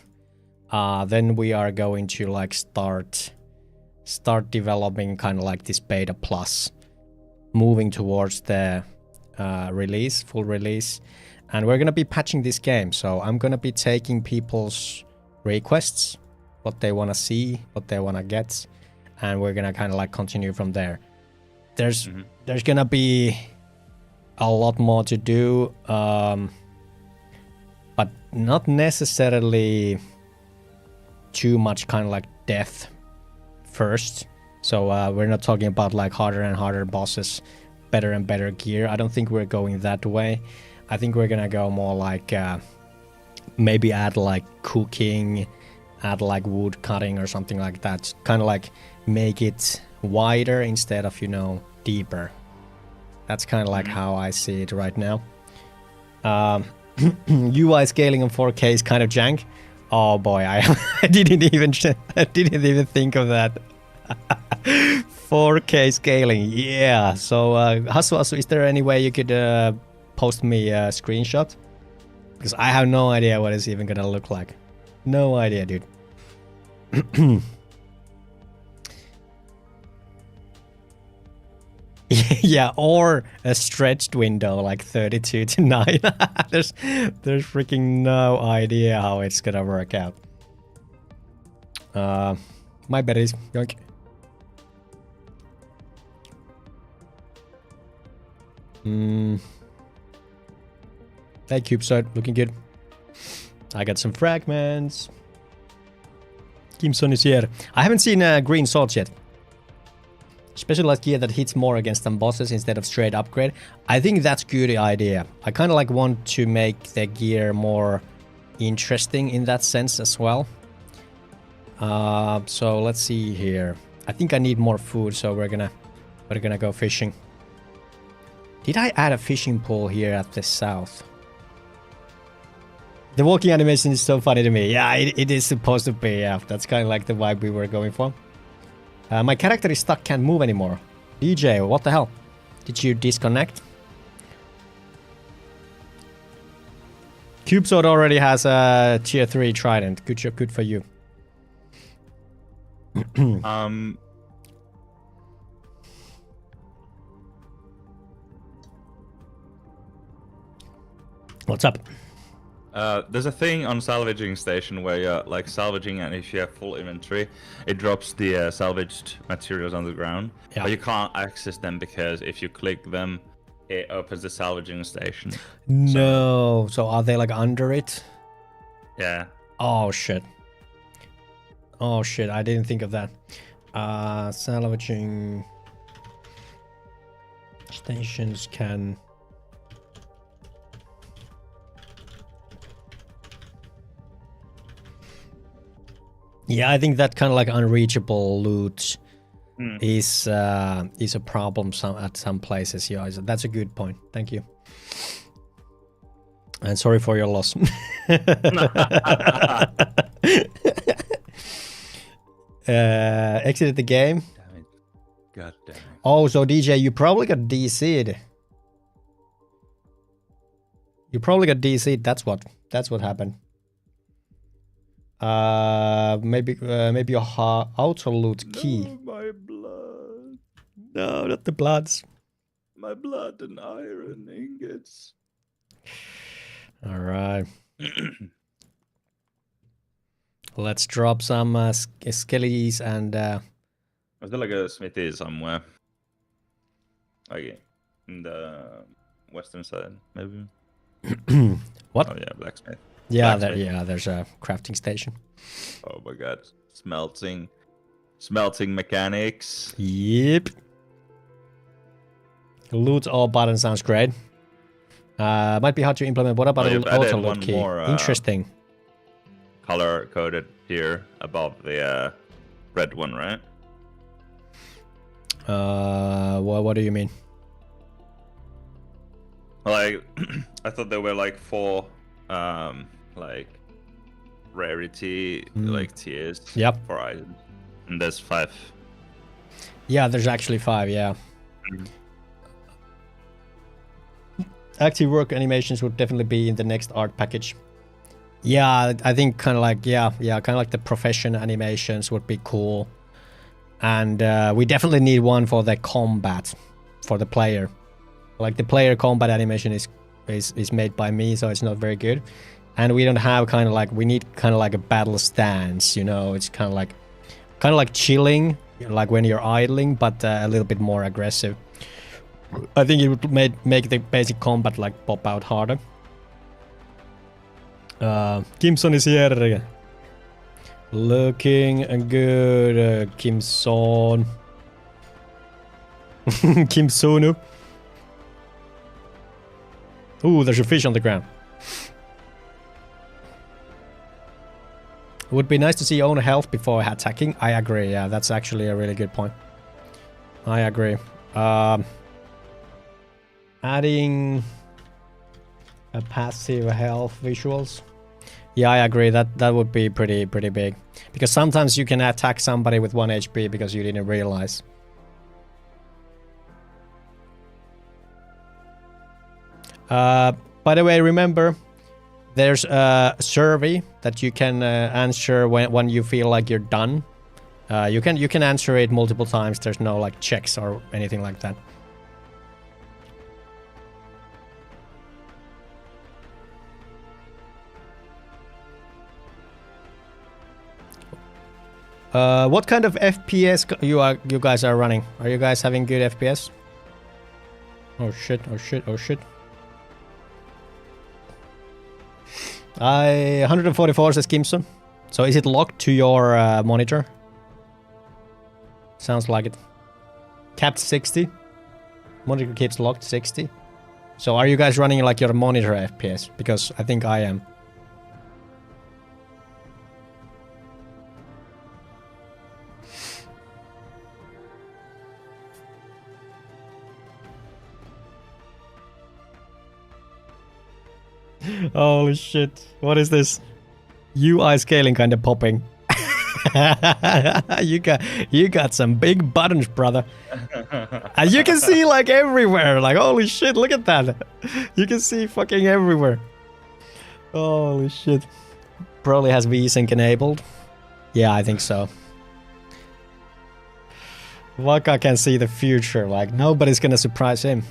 Then we are going to like start developing kind of like this beta plus, moving towards the full release. And we're gonna be patching this game. So I'm gonna be taking people's requests, what they want to see, what they want to get, and we're gonna kind of like continue from there. There's gonna be a lot more to do, but not necessarily too much kind of like depth first. So we're not talking about like harder and harder bosses, better and better gear. I don't think we're going that way. I think we're gonna go more like maybe add like cooking, add like wood cutting or something like that. Kind of like make it wider instead of, you know, deeper. That's kind of like how I see it right now. UI scaling on 4K is kind of jank. Oh boy, I didn't even think of that. 4K scaling, yeah. So Hasu, is there any way you could post me a screenshot? Because I have no idea what it's even gonna look like. No idea, dude. Yeah, or a stretched window like 32 to 9. There's freaking no idea how it's gonna work out. My bet is yoink. Hey, CubeSide, looking good. I got some fragments. Kimson is here. I haven't seen green swords yet. Specialized gear that hits more against some bosses instead of straight upgrade. I think that's a good idea. I kind of like want to make the gear more interesting in that sense as well. So let's see here. I think I need more food, so we're gonna go fishing. Did I add a fishing pole here at the south? The walking animation is so funny to me. Yeah, it is supposed to be. Yeah, that's kind of like the vibe we were going for. My character is stuck, can't move anymore. DJ, what the hell? Did you disconnect? CubeSword already has a tier 3 trident. Good job, good for you. What's up? There's a thing on salvaging station where you're like salvaging, and if you have full inventory, it drops the salvaged materials on the ground. Yeah. But you can't access them because if you click them, it opens the salvaging station. No. So are they like under it? Yeah. Oh shit. Oh shit, I didn't think of that. Salvaging stations can... Yeah, I think that kind of like unreachable loot is a problem at some places. Yeah, that's a good point. Thank you. And sorry for your loss. Exited the game. Damn it. God damn it. Oh, so DJ, you probably got DC'd. You probably got DC'd. That's what happened. Maybe your auto loot key. No, my blood. No, not the bloods. My blood and iron ingots. All right. Let's drop some skellies and. Was there like a smithy somewhere? Like in the western side, maybe. What? Oh yeah, blacksmith. Yeah, there's a crafting station. Oh my god, smelting mechanics. Yep. Loot all button sounds great. Might be hard to implement. What about auto loot key? Interesting. Color coded here above the red one, right? What do you mean? Like, I thought there were like 4 like rarity like tiers. Yep. For items, and there's 5. Yeah, there's actually 5. Yeah. Active work animations would definitely be in the next art package. Yeah, I think kind of like kind of like the profession animations would be cool, and we definitely need one for the combat, for the player. Like the player combat animation is made by me, so it's not very good. and we don't have kind of like, we need kind of like a battle stance, you know. It's kind of like chilling, like when you're idling, but a little bit more aggressive. I think it would make the basic combat like pop out harder. Kimson is here. Looking good, Kimson. Kimsonu. Ooh, there's a fish on the ground. It would be nice to see own health before attacking. I agree, yeah, that's actually a really good point. I agree. Adding a passive health visuals. Yeah, I agree. That would be pretty big. Because sometimes you can attack somebody with 1 HP because you didn't realize. By the way, remember, there's a survey that you can answer when you feel like you're done. You can answer it multiple times. There's no like checks or anything like that. What kind of FPS you guys are running? Are you guys having good FPS? Oh shit, oh shit, oh shit. 144 says Kimson. So is it locked to your monitor? Sounds like it. Capped 60. Monitor keeps locked 60. So are you guys running like your monitor FPS? Because I think I am. Holy shit. What is this? UI scaling kind of popping. you got some big buttons, brother. And you can see like everywhere. Like holy shit, look at that. You can see fucking everywhere. Holy shit. Probably has VSync enabled. Yeah, I think so. Waka can see the future. Like nobody's gonna surprise him.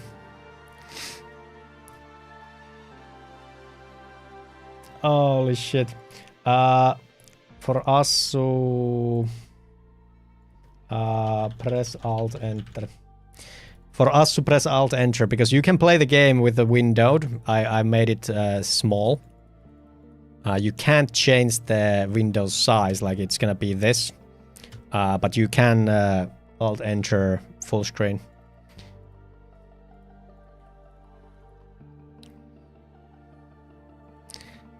Holy shit. For us, so press Alt Enter. For us to press Alt Enter, because you can play the game with the windowed. I made it small. You can't change the window size, like it's gonna be this. But you can Alt Enter full screen.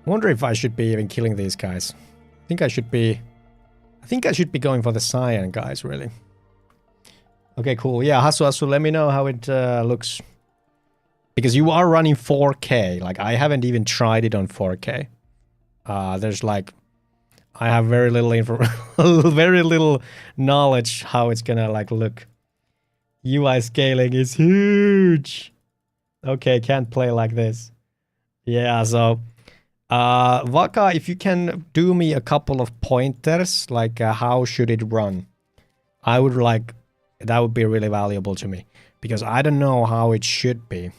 Wonder if I should be even killing these guys. I think I should be going for the cyan guys, really. Okay, cool. Yeah, Hasu, let me know how it looks. Because you are running 4K. Like, I haven't even tried it on 4K. There's like... I have very little very little knowledge how it's gonna like look. UI scaling is huge. Okay, can't play like this. Yeah, so... Vaka, if you can do me a couple of pointers, like how should it run? I would like, that would be really valuable to me. Because I don't know how it should be.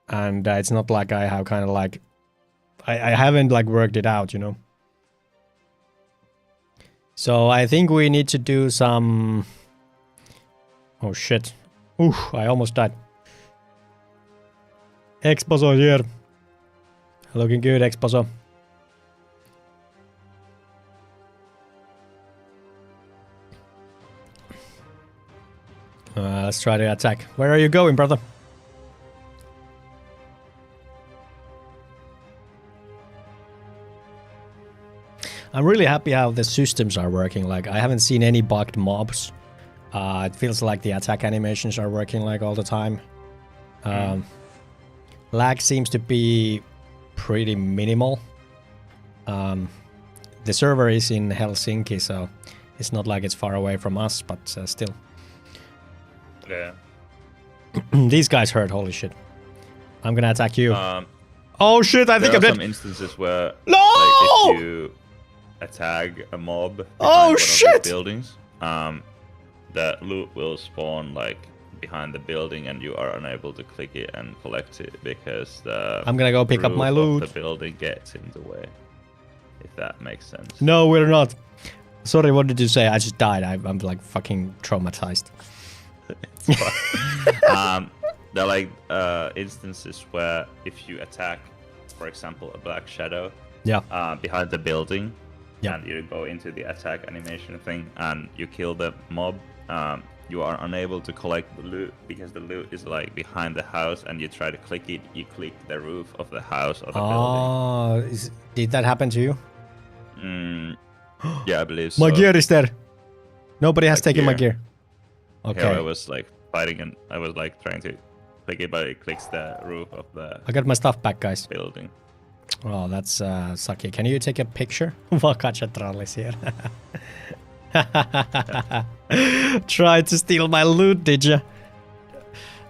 And it's not like I have kind of like, I haven't like worked it out, you know. So I think we need to do some... Oh shit. Ooh, I almost died. Exposo here. Looking good, Exposo. Let's try to attack. Where are you going, brother? I'm really happy how the systems are working. Like, I haven't seen any bugged mobs. It feels like the attack animations are working like all the time. Lag seems to be pretty minimal. The server is in Helsinki, so it's not like it's far away from us, but still. Yeah. These guys hurt, holy shit. I'm gonna attack you. Oh shit, I think I'm dead. There are some instances where no! like, if you attack a mob behind one of the buildings, that loot will spawn like behind the building, and you are unable to click it and collect it because the I'm gonna go pick up my roof loot. of the building gets in the way. If that makes sense. No, we're not. Sorry, what did you say? I just died. I'm like fucking traumatized. There are like instances where if you attack, for example, a black shadow behind the building, and you go into the attack animation thing and you kill the mob, you are unable to collect the loot because the loot is like behind the house, and you try to click it, you click the roof of the house or the building. Did that happen to you? Yeah, I believe so. My gear is there. Nobody has taken my gear. Okay. Here I was like fighting and I was like trying to click it, but it clicks the roof of the I got my stuff back, guys. Building. Oh, that's sucky. Can you take a picture? Vakacha troll is here. Tried to steal my loot, did you?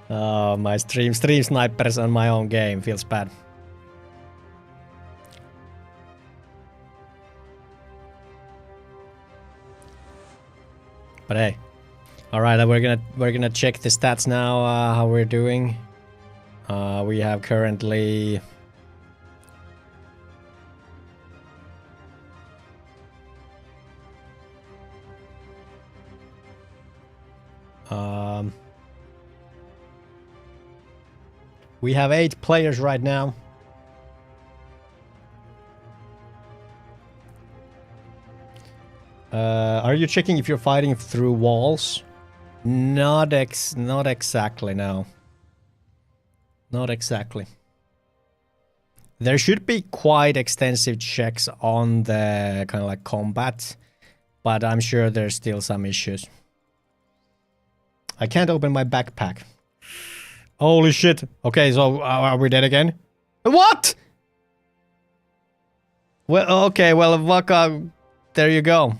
Oh, my stream snipers on my own game. Feels bad. But hey, all right, we're gonna check the stats now. How we're doing? We have currently. We have 8 players right now. Are you checking if you're fighting through walls? Not exactly, no. Not exactly. There should be quite extensive checks on the kind of like combat, but I'm sure there's still some issues. I can't open my backpack. Holy shit. Okay, so are we dead again? What? Well, okay, well, Vaka, there you go.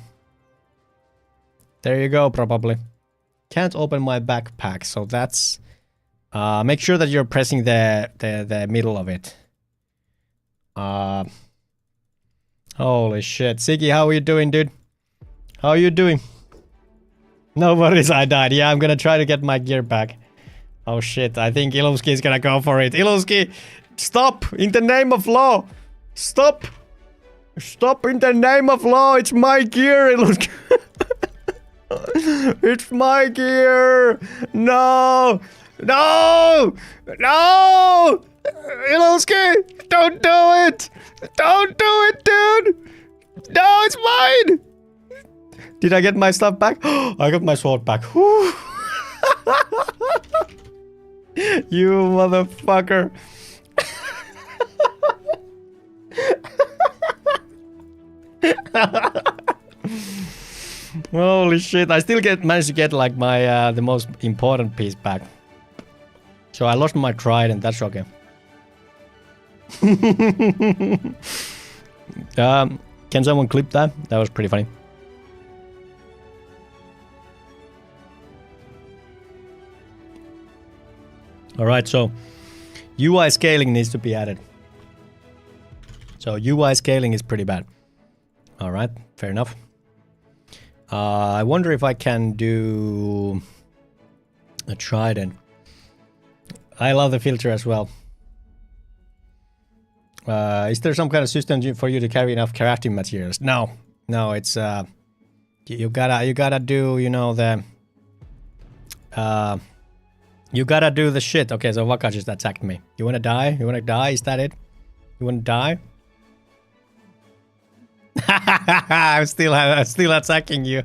There you go, probably. Can't open my backpack, so that's... make sure that you're pressing the middle of it. Holy shit. Siggy, how are you doing, dude? How are you doing? No worries, I died. Yeah, I'm gonna try to get my gear back. Oh shit, I think Ilovsky is gonna go for it. Ilovsky, stop! In the name of law! Stop! Stop in the name of law! It's my gear, Ilovsky! It's my gear! No! No! No! Ilovsky! Don't do it! Don't do it, dude! No, it's mine! Did I get my stuff back? I got my sword back. You motherfucker. Holy shit, I still managed to get like my the most important piece back. So I lost my trident, that's okay. Can someone clip that? That was pretty funny. Alright, so UI scaling needs to be added. So UI scaling is pretty bad. Alright, fair enough. I wonder if I can do a trident. I love the filter as well. Is there some kind of system for you to carry enough crafting materials? No, no, it's you gotta do, you know, the you gotta do the shit. Okay, so Vaka just attacked me. You wanna die? You wanna die? Is that it? You wanna die? I'm still attacking you.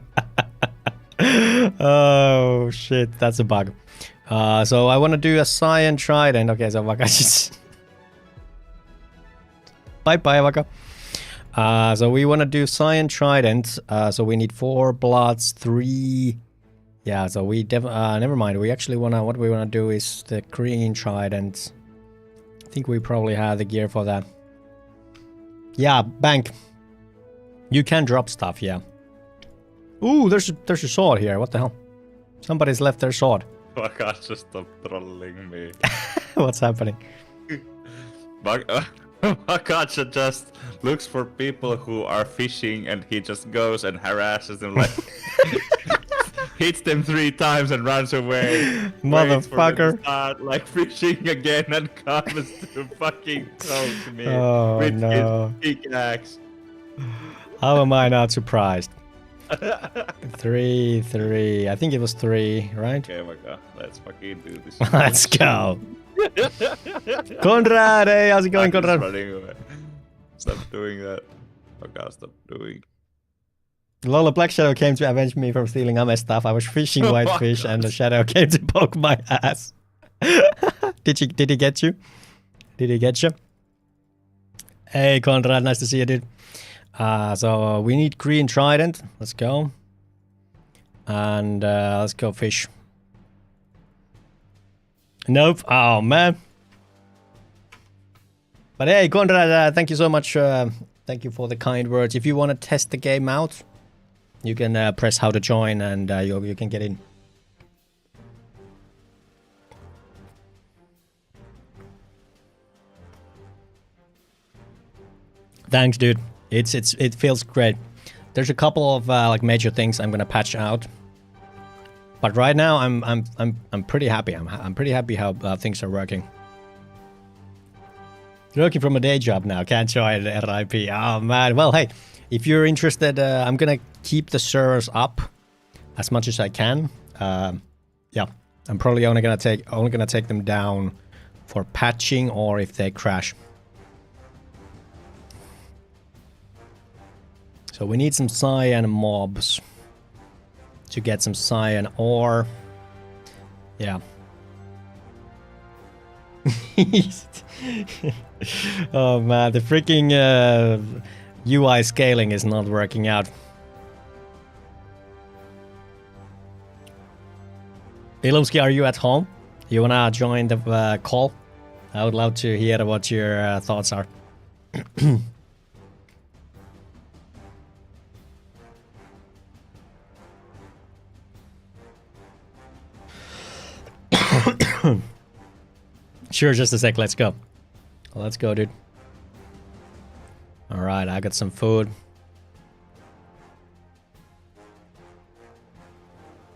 Oh shit, that's a bug. So I wanna do a cyan trident. Okay, so Vaka just bye Vaka. So we wanna do cyan trident. So we need 4 bloods, 3. Yeah, so we never mind. We actually what we wanna do is the green trident. I think we probably have the gear for that. Yeah, bank. You can drop stuff, yeah. Ooh, there's a sword here. What the hell? Somebody's left their sword. Vakacha, stop trolling me. What's happening? Vakacha just looks for people who are fishing and he just goes and harasses them like hits them 3 times and runs away. Motherfucker. Start like fishing again and comes to fucking toast me Oh, with no. his pickaxe. How am I not surprised? 3. I think it was 3, right? Okay, my god, let's fucking do this. Let's go. Conrad, hey, how's it going, Conrad? Stop doing that. Oh god, stop doing. Lola Black Shadow came to avenge me from stealing Ame's stuff. I was fishing whitefish and the shadow came to poke my ass. Did he get you? Did he get you? Hey, Conrad, nice to see you, dude. So we need green trident. Let's go. And let's go fish. Nope. Oh, man. But hey, Conrad, thank you so much. Thank you for the kind words. If you want to test the game out, you can press how to join and you can get in. Thanks, dude. It feels great. There's a couple of like major things I'm gonna patch out, but right now I'm pretty happy. I'm pretty happy how things are working. Working from a day job now. Can't join RIP. Oh man. Well, hey, if you're interested, I'm gonna keep the servers up as much as I can. Yeah, I'm probably only gonna take them down for patching or if they crash. So we need some cyan mobs to get some cyan ore. Yeah. Oh man, the freaking UI scaling is not working out. Ilumski, are you at home? You wanna join the call? I would love to hear what your thoughts are. Sure, just a sec. Let's go. Let's go, dude. All right, I got some food.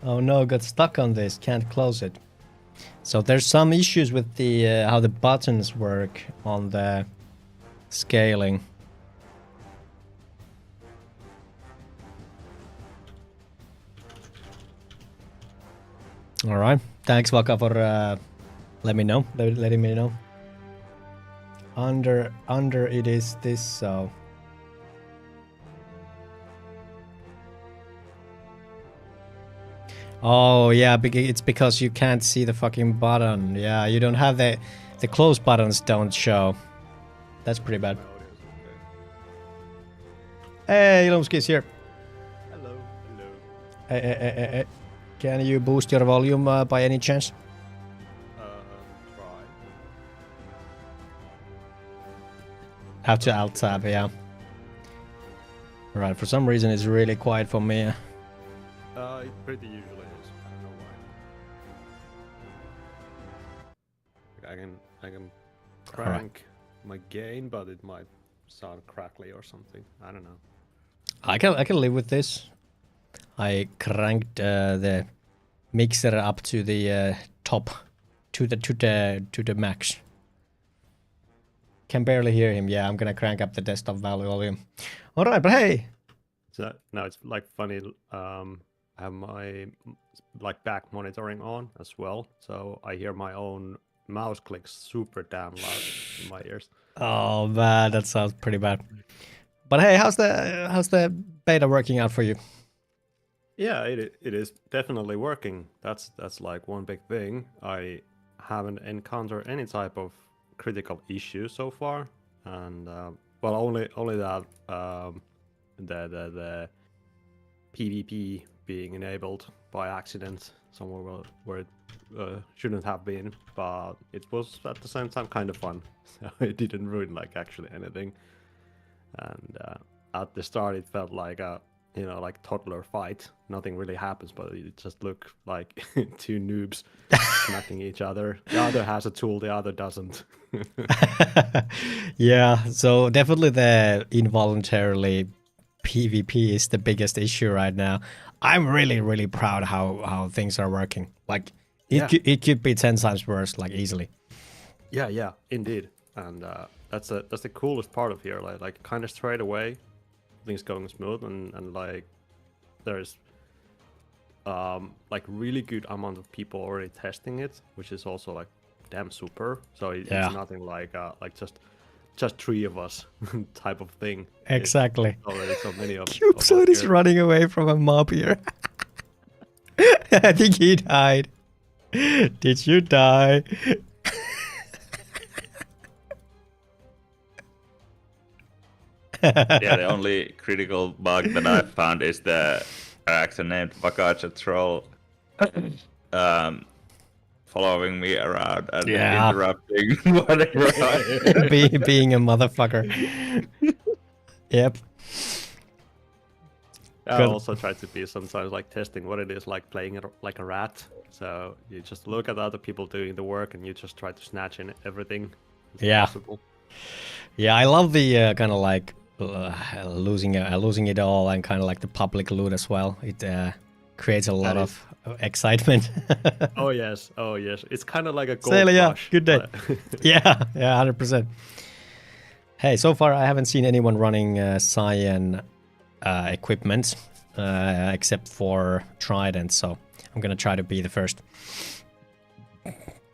Oh no, got stuck on this. Can't close it. So there's some issues with the how the buttons work on the scaling. All right. Thanks, Waka, for letting me know. Under it is this, so. Oh yeah, it's because you can't see the fucking button. Yeah, you don't have the close buttons don't show. That's pretty bad. Hey, Ilumski's here. Hello. Hey. Can you boost your volume by any chance? Try. Have to alt tab, yeah. Right, for some reason it's really quiet for me. It pretty usually is. I don't know why. I can crank my gain, but it might sound crackly or something. I don't know. I can live with this. I cranked the mixer up to the top, to the max. Can barely hear him. Yeah, I'm gonna crank up the desktop volume. All right, but hey. So now it's like funny. I have my like back monitoring on as well, so I hear my own mouse clicks super damn loud in my ears. Oh man, that sounds pretty bad. But hey, how's the beta working out for you? Yeah, it is definitely working. That's like one big thing. I haven't encountered any type of critical issue so far, and well, only that the PvP being enabled by accident somewhere where it shouldn't have been, but it was at the same time kind of fun. So it didn't ruin like actually anything. And at the start, it felt like a like toddler fight. Nothing really happens, but it just looked like two noobs smacking each other. The other has a tool, the other doesn't. Yeah, so definitely the involuntarily PvP is the biggest issue right now. I'm really, really proud how things are working. Like, it could be 10 times worse, like, easily. Yeah, indeed. And that's the coolest part of here. Like kind of straight away, things going smooth, and like there's like really good amount of people already testing it, which is also like damn super. So it's nothing like just 3 of us type of thing. Exactly. It's already so many of CubeSide is running away from a mob here. I think he died. Did you die? Yeah, the only critical bug that I found is the character named Vakacha Troll following me around and interrupting whatever being a motherfucker. Yep. I also try to be sometimes like testing what it is like playing it like a rat. So you just look at other people doing the work and you just try to snatch in everything. Possible. Yeah, I love the kind of like losing it all and kind of like the public loot as well. It creates a lot of excitement. Oh yes, it's kind of like a gold rush. Good day. yeah, 100%. Hey, so far I haven't seen anyone running Cyan equipment except for Trident, so I'm gonna try to be the first.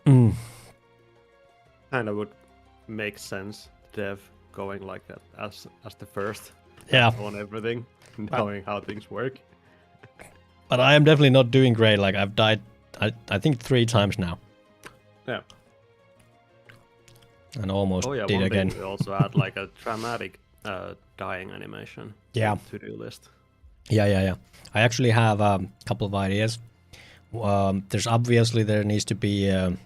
Kind of would make sense, Dev going like that as the first on everything, knowing how things work. But I am definitely not doing great. Like I've died I think 3 times now. Yeah. And almost did again. We also had like a dramatic dying animation. To-do list. Yeah. I actually have a couple of ideas. There needs to be kind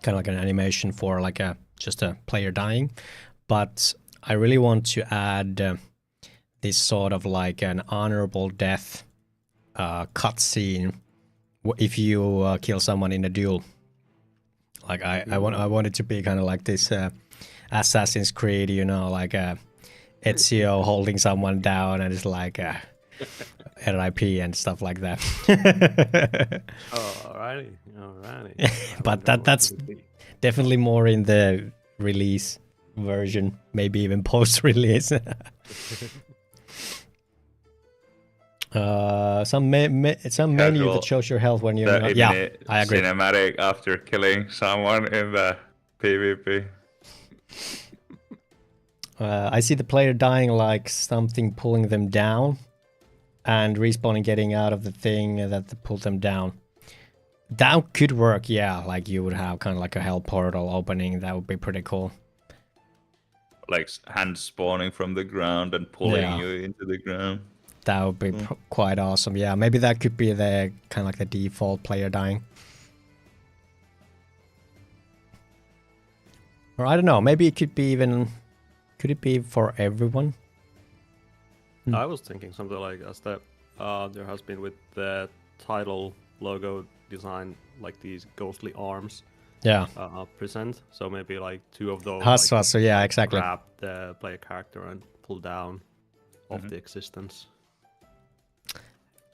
of like an animation for like just a player dying, but I really want to add this sort of like an honorable death cutscene if you kill someone in a duel. Like I want it to be kind of like this Assassin's Creed, you know, like Ezio holding someone down and it's like RIP and stuff like that. Alrighty. But that's definitely more in the release version, maybe even post-release. Some menu that shows your health when you're not. Yeah, I agree. Cinematic after killing someone in the PvP. I see the player dying like something pulling them down and respawning, getting out of the thing that pulled them down. That could work, yeah. Like you would have kind of like a hell portal opening. That would be pretty cool. Like hands spawning from the ground and pulling you into the ground. That would be quite awesome. Yeah, maybe that could be the kind of like the default player dying. Or I don't know. Maybe it could be even. Could it be for everyone? I was thinking something like as that there has been with the title logo design, like these ghostly arms. Yeah. Present. So maybe like 2 of those. Like, so yeah, exactly. Grab the player character and pull down of the existence.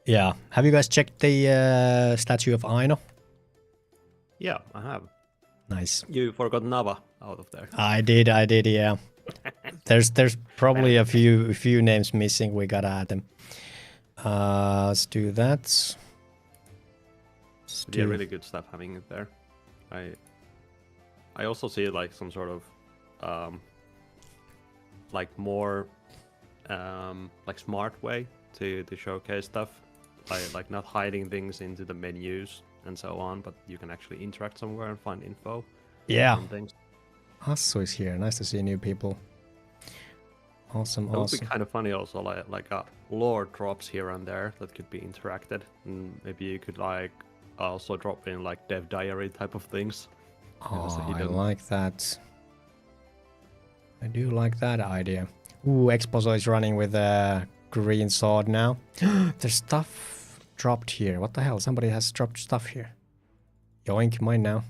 Yeah. Have you guys checked the statue of Aino? Yeah, I have. Nice. You forgot Nava out of there. I did, yeah. There's probably a few names missing. We gotta add them. Let's do that. Yeah, really good stuff having it there. I also see like some sort of like more like smart way to showcase stuff, like not hiding things into the menus and so on, but you can actually interact somewhere and find info. Yeah. And things. Hasso is here. Nice to see new people. Awesome. That would be kind of funny also, like lore drops here and there that could be interacted, and maybe you could like also drop in like dev diary type of things. Oh, I like that. I do like that idea. Ooh, Exposo is running with a green sword now. There's stuff dropped here. What the hell? Somebody has dropped stuff here. Yoink, mine now.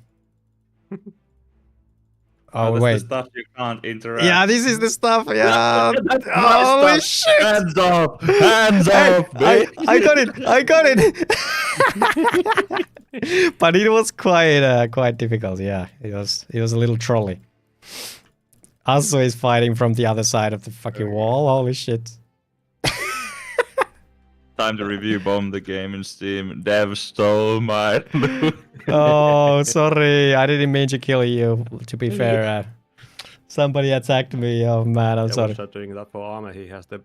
Oh, that's wait. the stuff you can't interact. Yeah, this is the stuff. Yeah. That's my Holy stuff. shit. Hands off! Hands Hey, off, bitch! I got it. I got it. But it was quite difficult. Yeah, it was a little trolley. Also is fighting from the other side of the fucking wall. Holy shit. Time to review bomb the game in Steam. Dev stole my loot. Oh, sorry. I didn't mean to kill you. To be fair, somebody attacked me. Oh man, I'm sorry. Was doing that for armor. He has the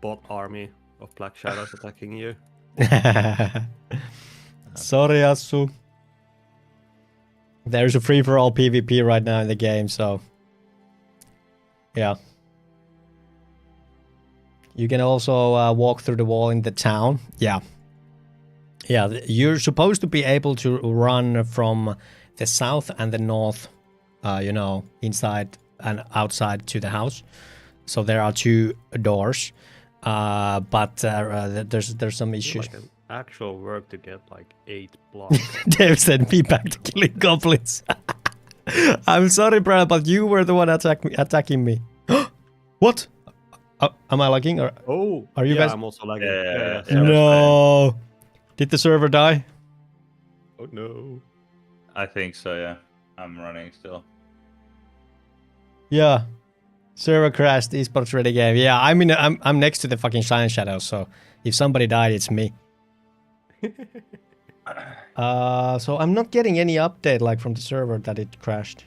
bot army of black shadows attacking you. Sorry, Asu. There's a free-for-all PvP right now in the game, so yeah. You can also walk through the wall in the town. Yeah. Yeah, you're supposed to be able to run from the south and the north, you know, inside and outside to the house. So there are 2 doors, but there's some issues. Like an actual work to get like 8 blocks. Dave sent me back to killing goblins. I'm sorry, bro, but you were the one attacking me. What? Am I lagging? Or are you guys? I'm also lagging. Yeah. No. Did the server die? Oh no. I think so, yeah. I'm running still. Yeah. Server crashed, esports ready game. Yeah, I'm next to the fucking Silent Shadows, so if somebody died, it's me. So I'm not getting any update like from the server that it crashed.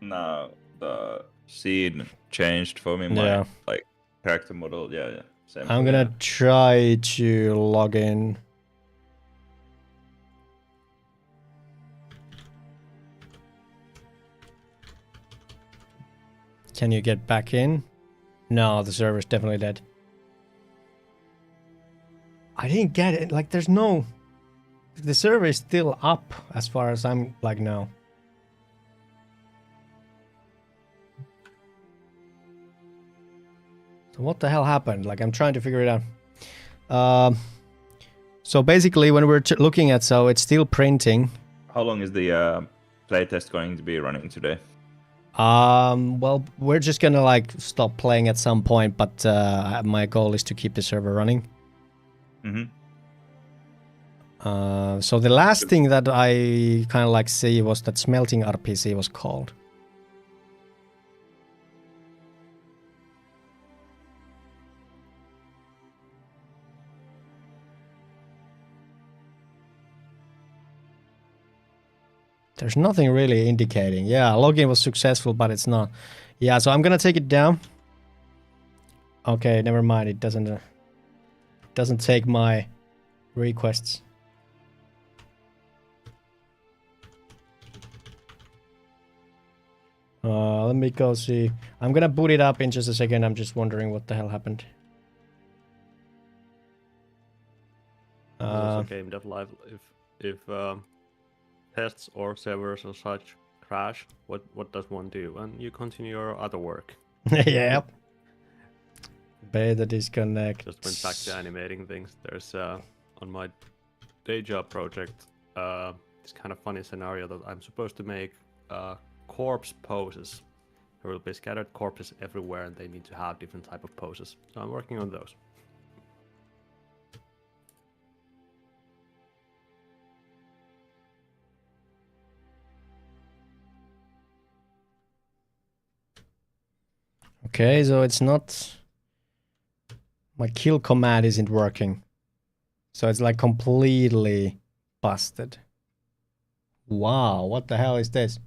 No, the scene changed for me. My like character model, yeah. Same I'm gonna try to log in. Can you get back in? No, the server's definitely dead. I didn't get it. Like, there's no... The server is still up as far as I'm, like, no. So what the hell happened? Like, I'm trying to figure it out. So basically, when we're looking at... So it's still printing. How long is the playtest going to be running today? Well, we're just gonna like stop playing at some point, but my goal is to keep the server running. So the last thing that I kind of like see was that smelting RPC was called. There's nothing really indicating. Yeah, login was successful, but it's not. Yeah, so I'm gonna take it down. Okay, never mind. It doesn't take my requests. Let me go see. I'm gonna boot it up in just a second. I'm just wondering what the hell happened. Also game dev live. If tests or servers or such crash, what does one do? And you continue your other work. Yep. Beta disconnect. Just went back to animating things. There's on my day job project this kind of funny scenario that I'm supposed to make corpse poses. There will be scattered corpses everywhere, and they need to have different type of poses. So I'm working on those. Okay, so it's not... My kill command isn't working. So it's like completely busted. Wow, what the hell is this?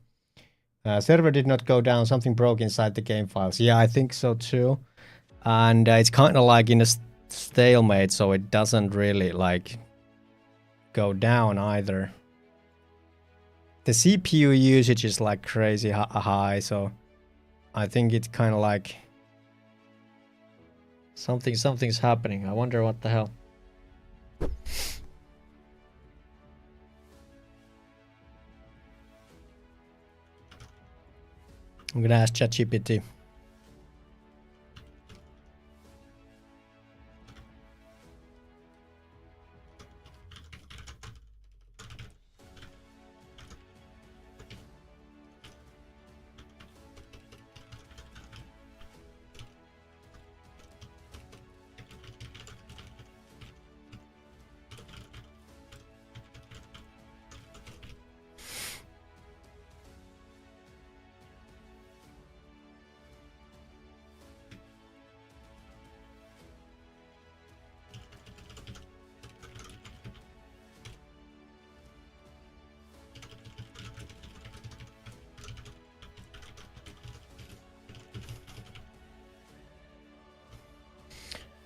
Server did not go down. Something broke inside the game files. Yeah, I think so too. And it's kind of like in a stalemate, so it doesn't really like go down either. The CPU usage is like crazy high, so I think it's kind of like something's happening. I wonder what the hell. I'm gonna ask ChatGPT.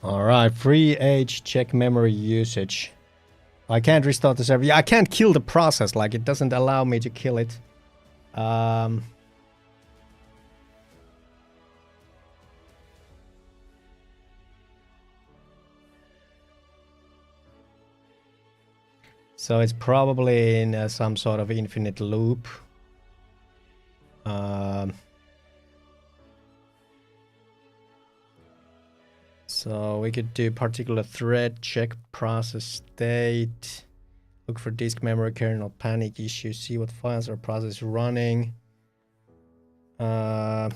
All right, free age check memory usage. I can't restart the server. Yeah, I can't kill the process. Like it doesn't allow me to kill it. So it's probably in some sort of infinite loop. So we could do particular thread, check process state, look for disk memory kernel panic issues, see what files or process running. If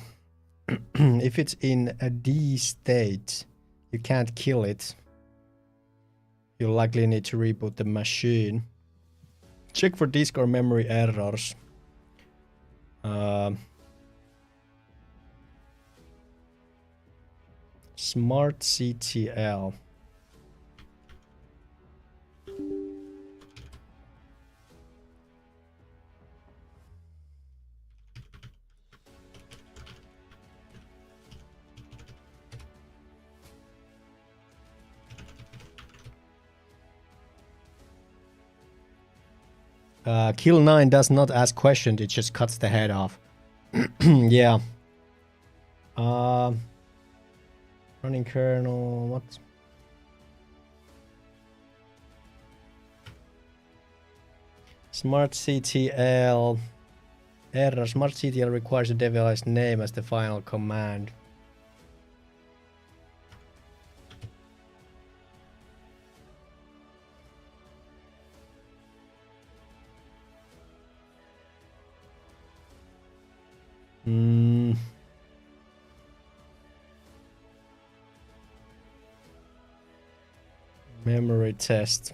it's in a D state, you can't kill it. You'll likely need to reboot the machine. Check for disk or memory errors. Smart CTL. Kill 9 does not ask questions, it just cuts the head off. Yeah. Running kernel, what? Smart CTL. Error. Smart CTL requires a device name as the final command. Memory test.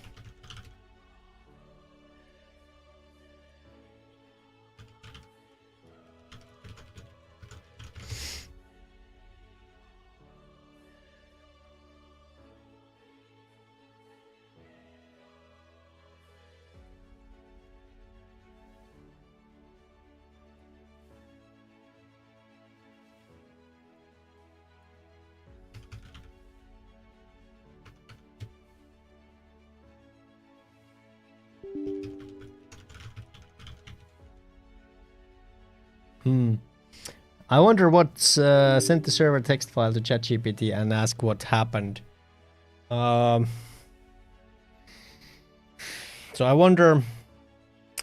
I wonder what sent the server text file to ChatGPT and ask what happened. So I wonder,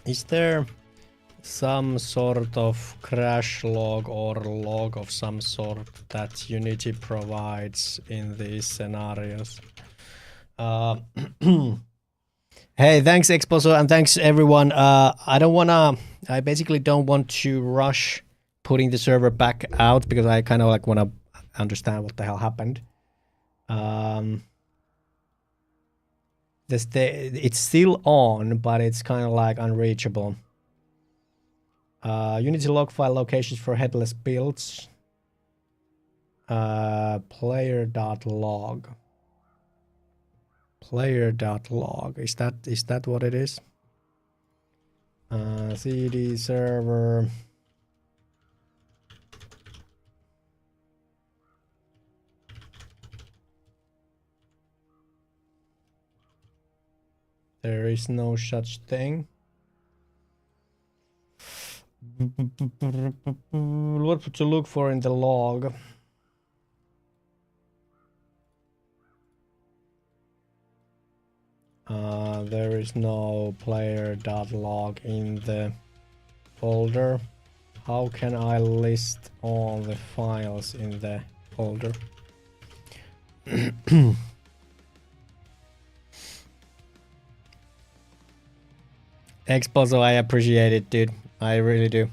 is there some sort of crash log or log of some sort that Unity provides in these scenarios? Hey, thanks Exposo and thanks everyone. I basically don't want to rush putting the server back out because I kind of like want to understand what the hell happened. It's still on, but it's kind of like unreachable. Unity log file locations for headless builds. Player.log. Player.log. Is that what it is? CD server. There is no such thing. What to look for in the log? There is no player.log in the folder. How can I list all the files in the folder? Exposo, I appreciate it, dude. I really do.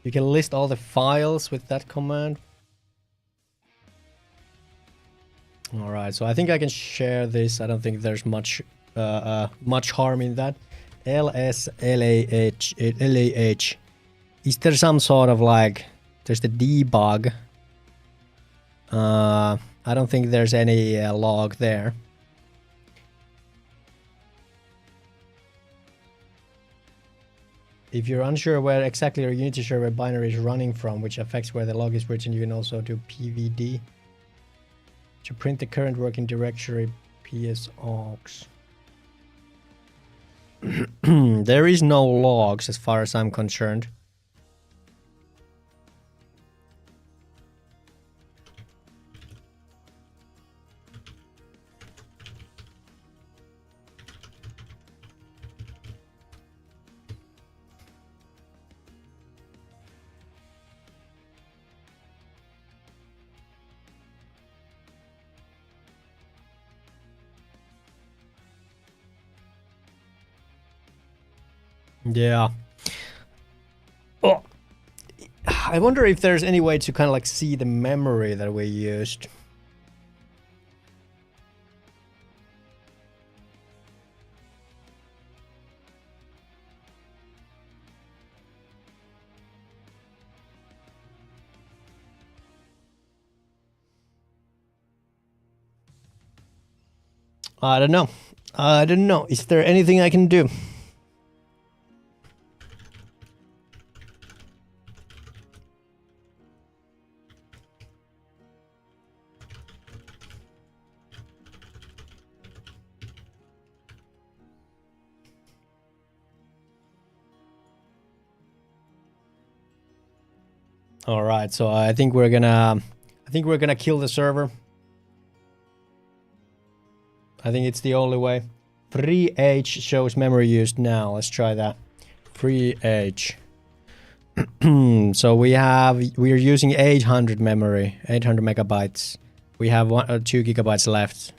You can list all the files with that command. All right, so I think I can share this. I don't think there's much harm in that. LSLAH. Is there some sort of like, there's the debug. I don't think there's any log there. If you're unsure where exactly your Unity server binary is running from, which affects where the log is written, you can also do pvd to print the current working directory psaux. There is no logs as far as I'm concerned. Yeah. Oh, I wonder if there's any way to kind of like see the memory that we used. I don't know. I don't know. Is there anything I can do? All right, so I think we're gonna kill the server. I think it's the only way. Free H shows memory used now. Let's try that. Free H. So we are using 800 memory, 800 megabytes. We have 2 gigabytes left.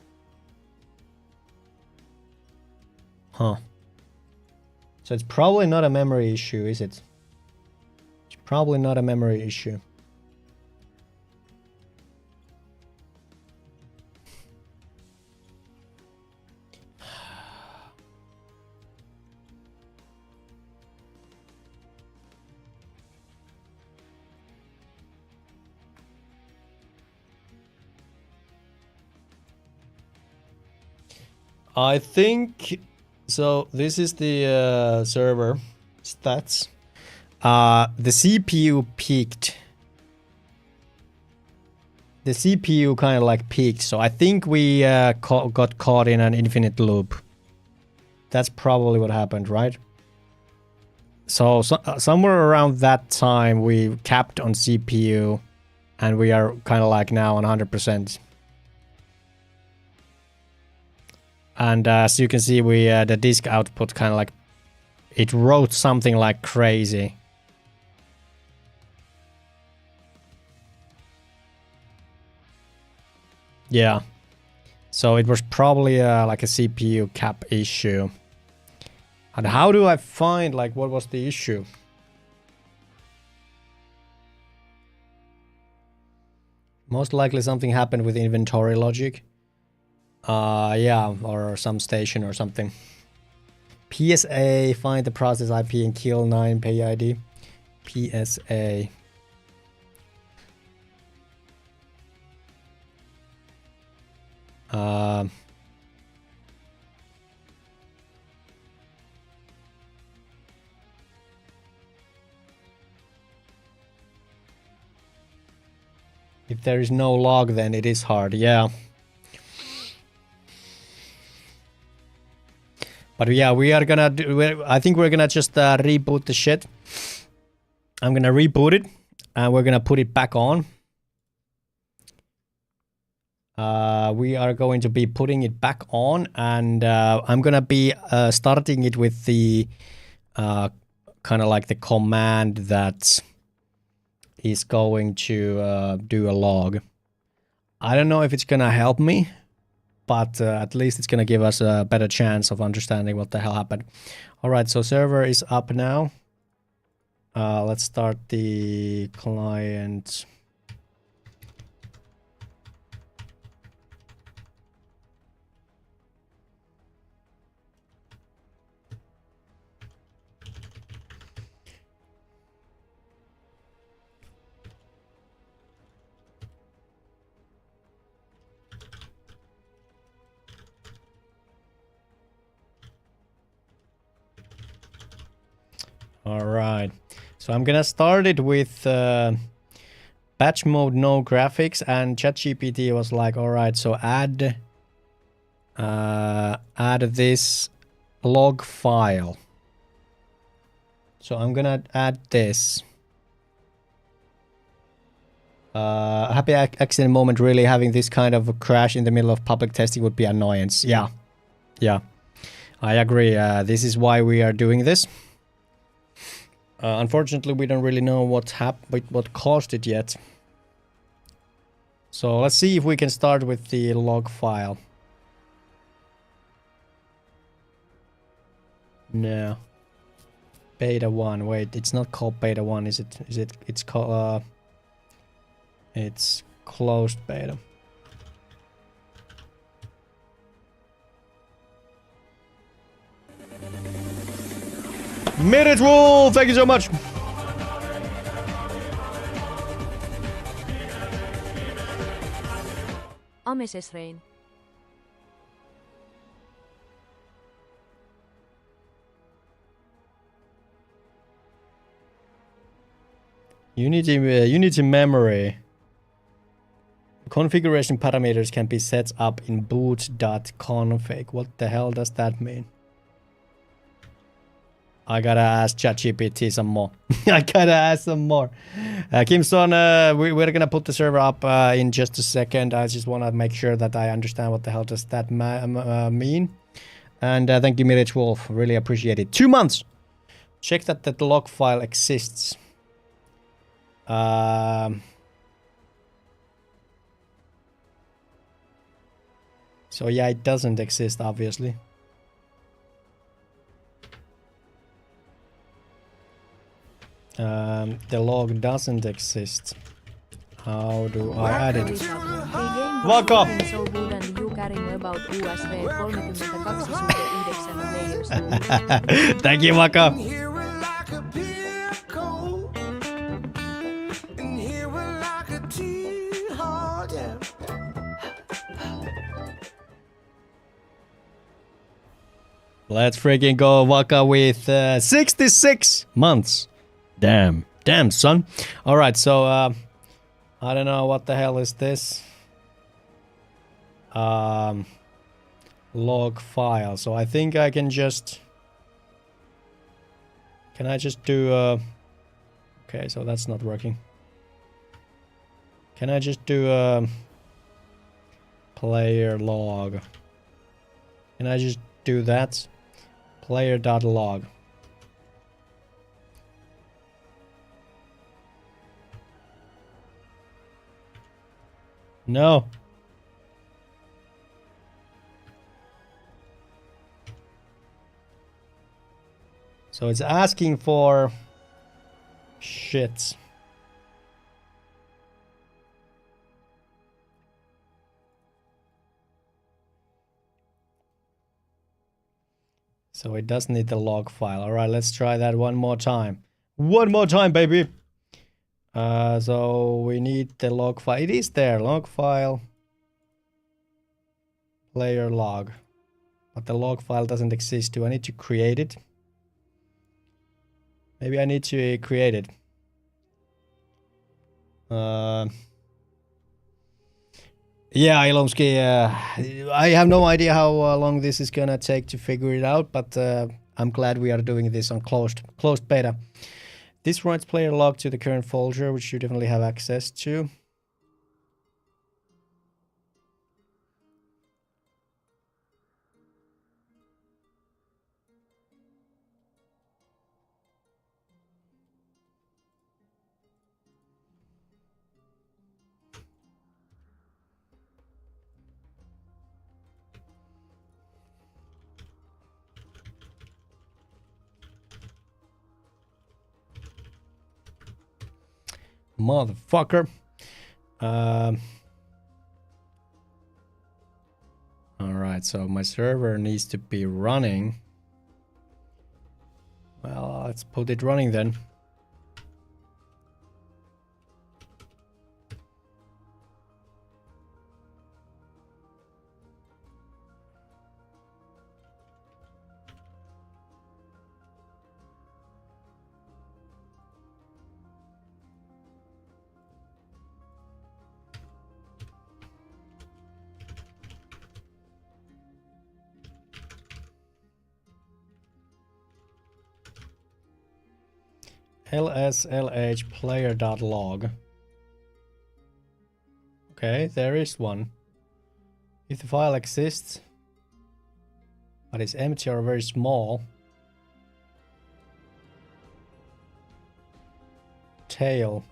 Huh. So it's probably not a memory issue, is it? It's probably not a memory issue. I think so. This is the server stats. The CPU peaked. The CPU kind of like peaked, so I think we got caught in an infinite loop. That's probably what happened, right? So somewhere around that time we capped on CPU, and we are kind of like now on 100%. And as you can see, we the disk output kind of like it wrote something like crazy. Yeah. So it was probably like a CPU cap issue. And how do I find like what was the issue? Most likely something happened with inventory logic. Yeah, or some station or something. PSA, find the process IP and kill 9 PID. PSA. If there is no log, then it is hard, yeah. But yeah, we are gonna do. I think we're gonna just reboot the shit. I'm gonna reboot it, and we're gonna put it back on. We are going to be putting it back on, and I'm gonna be starting it with the kind of like the command that is going to do a log. I don't know if it's gonna help me, but at least it's gonna give us a better chance of understanding what the hell happened. All right, so server is up now. Let's start the client. All right. So I'm gonna start it with batch mode, no graphics, and ChatGPT was like, all right, so add this log file. So I'm gonna add this. Happy accident moment. Really, having this kind of a crash in the middle of public testing would be annoyance. Yeah, yeah, I agree. This is why we are doing this. Unfortunately, we don't really know what caused it yet. So let's see if we can start with the log file. No. Beta 1. Wait, it's not called beta 1, is it? It's called it's closed beta. Minute rule, thank you so much. Ameses Rain. Unity memory. Configuration parameters can be set up in boot.config. What the hell does that mean? I gotta ask ChatGPT some more. I gotta ask some more. Kimson, we're gonna put the server up in just a second. I just wanna make sure that I understand what the hell does that mean. And thank you, Mirich Wolf. Really appreciate it. 2 months. Check that the log file exists. So yeah, it doesn't exist, obviously. The log doesn't exist. How do I add it? Welcome! Thank you, Waka! Let's freaking go, Waka, with 66 months. Damn, son. All right, so I don't know what the hell is this. Log file. So I think I can just. Can I just do? Okay, so that's not working. Can I just do player log? Can I just do that? Player.log. No. So it's asking for shit. So it does need the log file. All right, let's try that one more time. One more time, baby. So we need the log file. It is there, log file, player log. But the log file doesn't exist. Do I need to create it? Maybe I need to create it. Yeah, Ilomsky, I have no idea how long this is gonna take to figure it out, but I'm glad we are doing this on closed beta. This writes player log to the current folder, which you definitely have access to. Motherfucker. Alright, so my server needs to be running. Well, let's put it running then. lslh player.log. Okay, there is one. If the file exists, but it's empty or very small, tail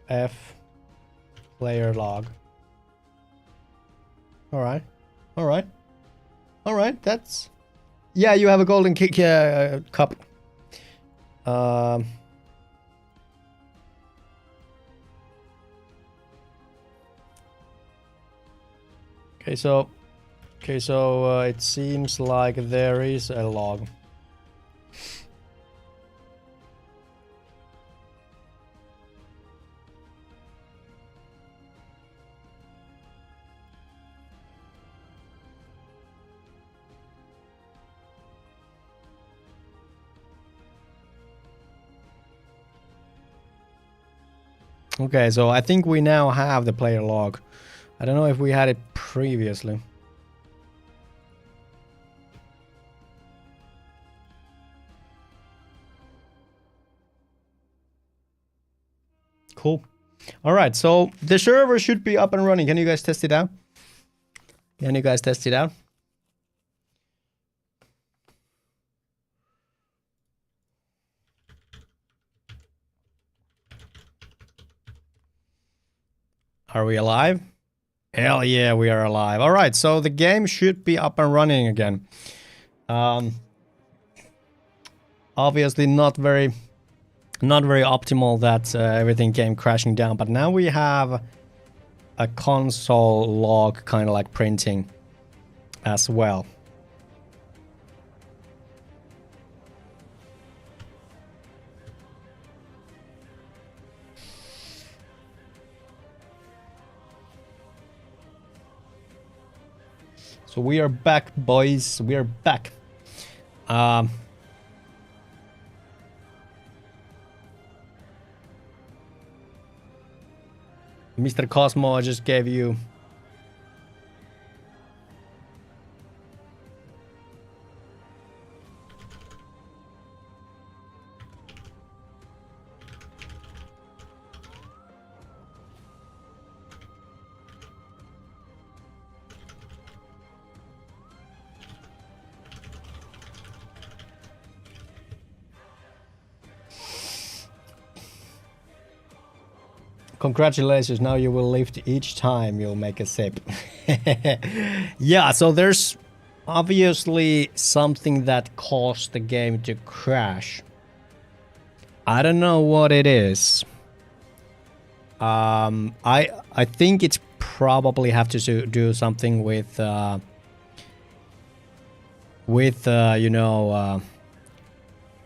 f player log. All right, that's, yeah, you have a golden cup. Okay, so it seems like there is a log. Okay, so I think we now have the player log. I don't know if we had it previously. Cool. All right, so the server should be up and running. Can you guys test it out? Are we alive? Hell yeah, we are alive. All right, so the game should be up and running again. Obviously not very optimal that everything came crashing down, but now we have a console log kind of like printing as well. So we are back, boys. We are back. Mr. Cosmo, I just gave you... Congratulations, now you will lift each time you'll make a sip. Yeah, so there's obviously something that caused the game to crash. I don't know what it is. I think it's probably have to do something with you know,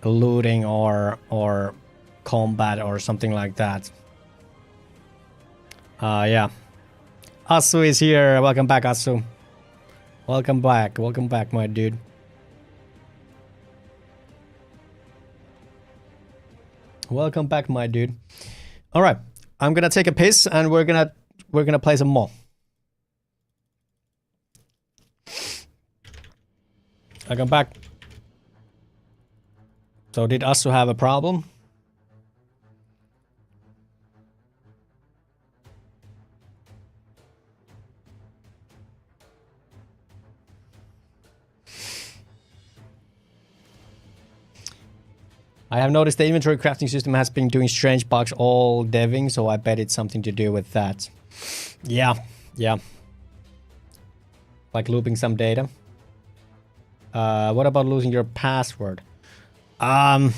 looting or combat or something like that. Yeah. Asu is here. Welcome back, Asu. Welcome back, my dude. Welcome back, my dude. All right, I'm gonna take a piss, and we're gonna play some more. I come back. So did Asu have a problem? I have noticed the inventory crafting system has been doing strange bugs all deving, so I bet it's something to do with that. Yeah. Like looping some data. What about losing your password? Right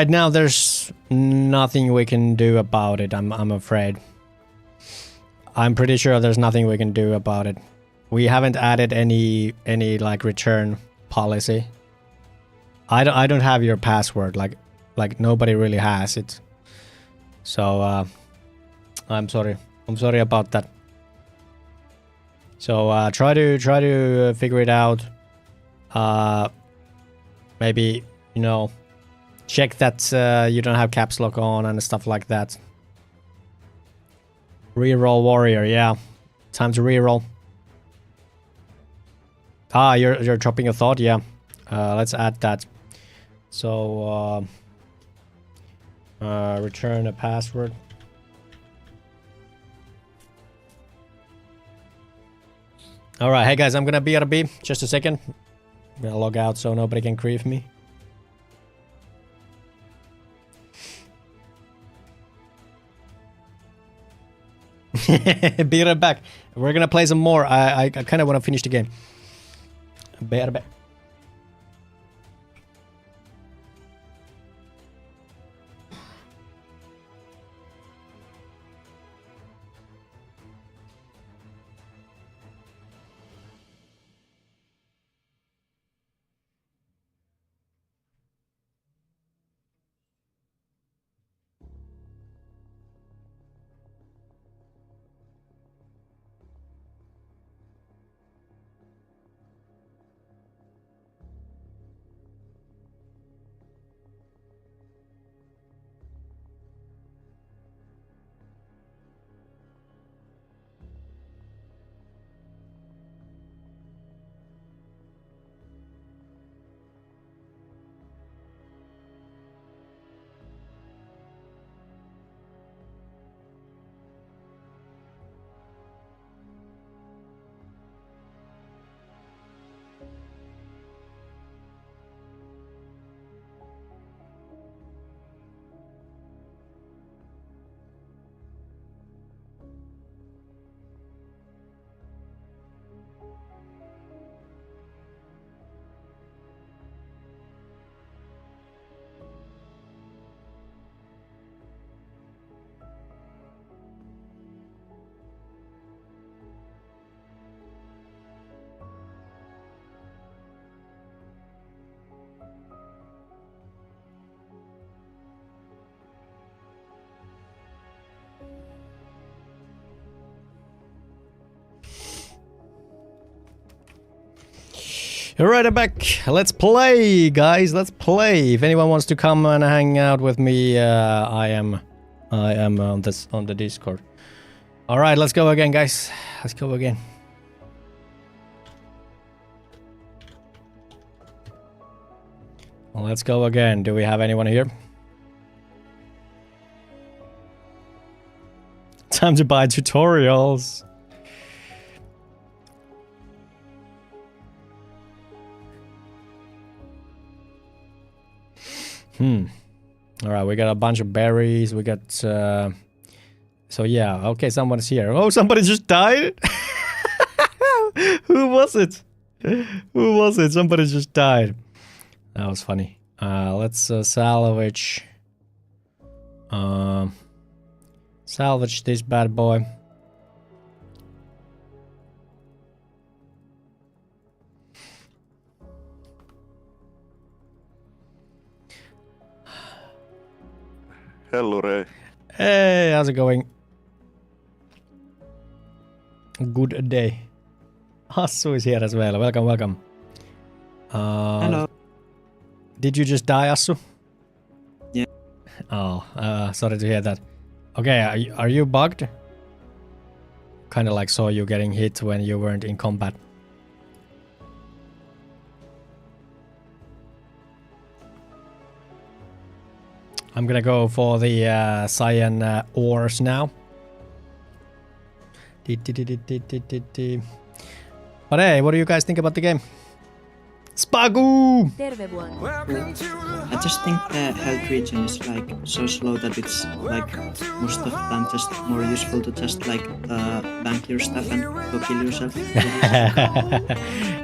now there's nothing we can do about it, I'm afraid. I'm pretty sure there's nothing we can do about it. We haven't added any like return policy. I don't have your password, like nobody really has it. So I'm sorry about that. So try to figure it out. Maybe, you know, check that you don't have caps lock on and stuff like that. Reroll warrior, yeah. Time to reroll. Ah, you're dropping a thought, yeah. Let's add that. So, return a password. All right, hey guys, I'm gonna BRB. Just a second. I'm gonna log out so nobody can grief me. Be right back. We're gonna play some more. I kind of want to finish the game. Be right back. Alright, I'm back. Let's play, guys. Let's play. If anyone wants to come and hang out with me, I am on the Discord. Alright, let's go again, guys. Let's go again. Well, let's go again. Do we have anyone here? Time to buy tutorials. Alright, we got a bunch of berries. We got, so yeah, okay, someone's here. Oh, somebody just died? Who was it? Who was it? Somebody just died. That was funny. Let's salvage. Salvage this bad boy. Hello, Ray. Hey, how's it going? Good day. Hassu is here as well. Welcome, welcome. Hello. Did you just die, Assu? Yeah. Oh, sorry to hear that. Okay, are you bugged? Kind of like saw you getting hit when you weren't in combat. I'm gonna go for the cyan ores now. But hey, what do you guys think about the game? Spagu! I just think the health regen is like so slow that it's like most of the time just more useful to just like bank your stuff and go kill yourself.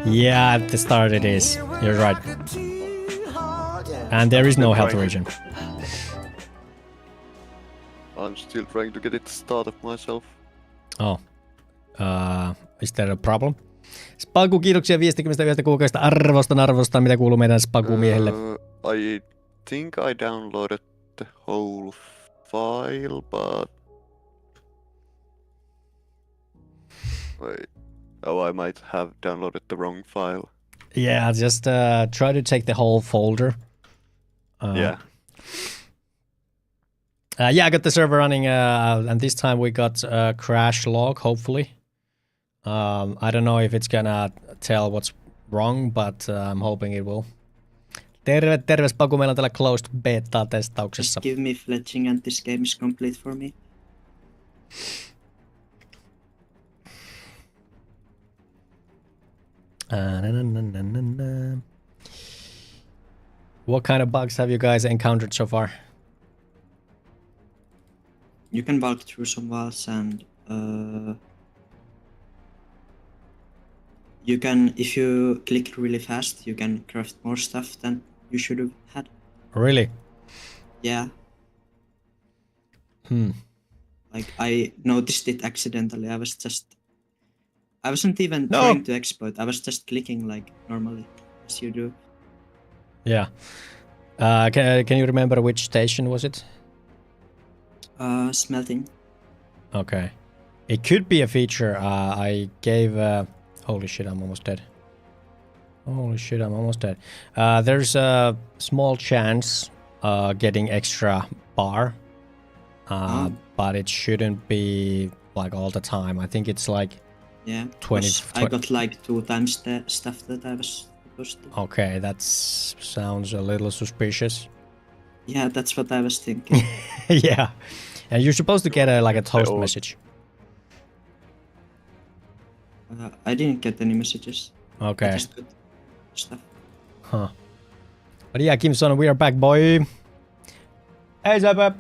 Yeah, at the start it is. You're right. And there is no health regen. I'm still trying to get it started myself. Oh. Is there a problem? Spagu, kiitoksia 51 kuukaudesta. Arvostan. Mitä kuuluu meidän Spagu-miehelle? I think I downloaded the whole file, but... Wait. Oh, I might have downloaded the wrong file. Yeah, just try to take the whole folder. Yeah. Yeah, I got the server running, and this time we got a crash log, hopefully. I don't know if it's gonna tell what's wrong, but I'm hoping it will. Terve Paku, meillä on täällä closed beta-testauksessa. Just give me fledging and this game is complete for me. What kind of bugs have you guys encountered so far? You can walk through some walls and you can, if you click really fast, you can craft more stuff than you should have had. Really? Yeah. Like I noticed it accidentally. I wasn't even trying to exploit. I was just clicking like normally, as you do. Yeah. Can you remember which station was it? Smelting. Okay. It could be a feature. I gave... holy shit, I'm almost dead. There's a small chance getting extra bar. But it shouldn't be like all the time. I think it's like... Yeah, 20... I got like 2 times the stuff that I was supposed to. Okay, that sounds a little suspicious. Yeah, that's what I was thinking. Yeah. And you're supposed to get a toast message. I didn't get any messages. Okay. I just got stuff. Huh. But yeah, Kimson, we are back, boy. Hey, Zap.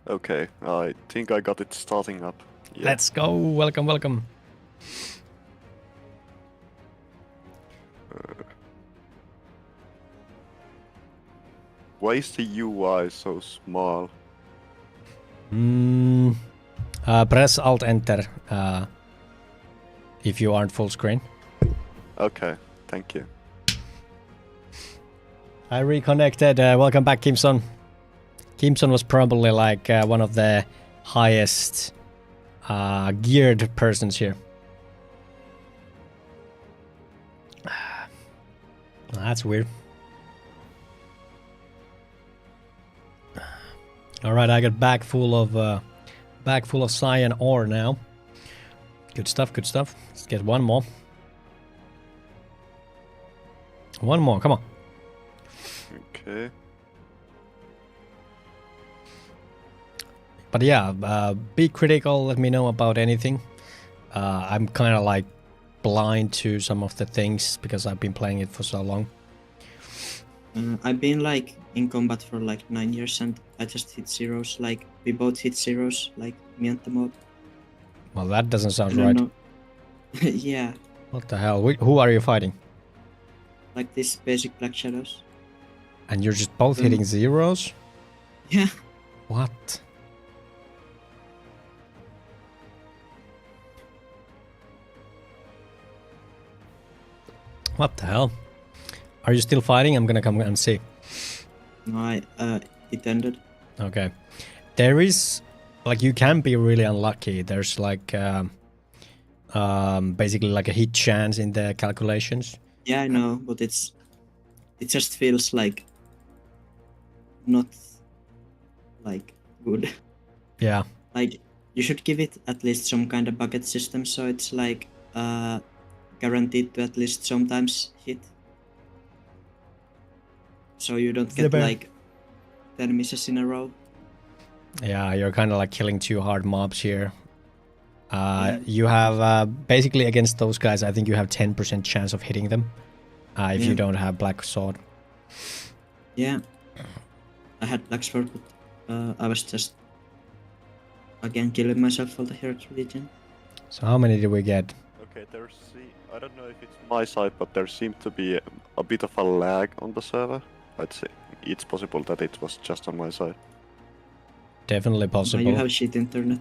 Okay, I think I got it starting up. Yeah. Let's go. Welcome. Why is the UI so small? Press Alt Enter if you aren't full screen. Okay, thank you. I reconnected. Welcome back, Kimson. Kimson was probably like one of the highest geared persons here. That's weird. All right, I got bag full of cyan ore now. Good stuff. Let's get one more. Come on. Okay. But yeah, be critical. Let me know about anything. I'm kind of like blind to some of the things because I've been playing it for so long. I've been like in combat for like 9 years and I just hit zeros. Like we both hit zeros, like me and the mob. Well, that doesn't sound right. Yeah. What the hell? Who are you fighting? Like these basic black shadows. And you're just both hitting zeros? Yeah. What? What the hell? Are you still fighting? I'm gonna come and see. No, it ended. Okay. There is, like, you can be really unlucky. There's like, basically like a hit chance in the calculations. Yeah, I know, but it just feels like not like good. Yeah. Like you should give it at least some kind of bucket system, so it's like guaranteed to at least sometimes hit. So you don't get like 10 misses in a row. Yeah, you're kind of like killing 2 hard mobs here. You have basically against those guys, I think you have 10% chance of hitting them if you don't have black sword. Yeah, I had black sword, but I was just again killing myself for the Heritage Legion. So how many did we get? Okay, I don't know if it's my side, but there seemed to be a bit of a lag on the server. I'd say it's possible that it was just on my side. Definitely possible. You have shit internet.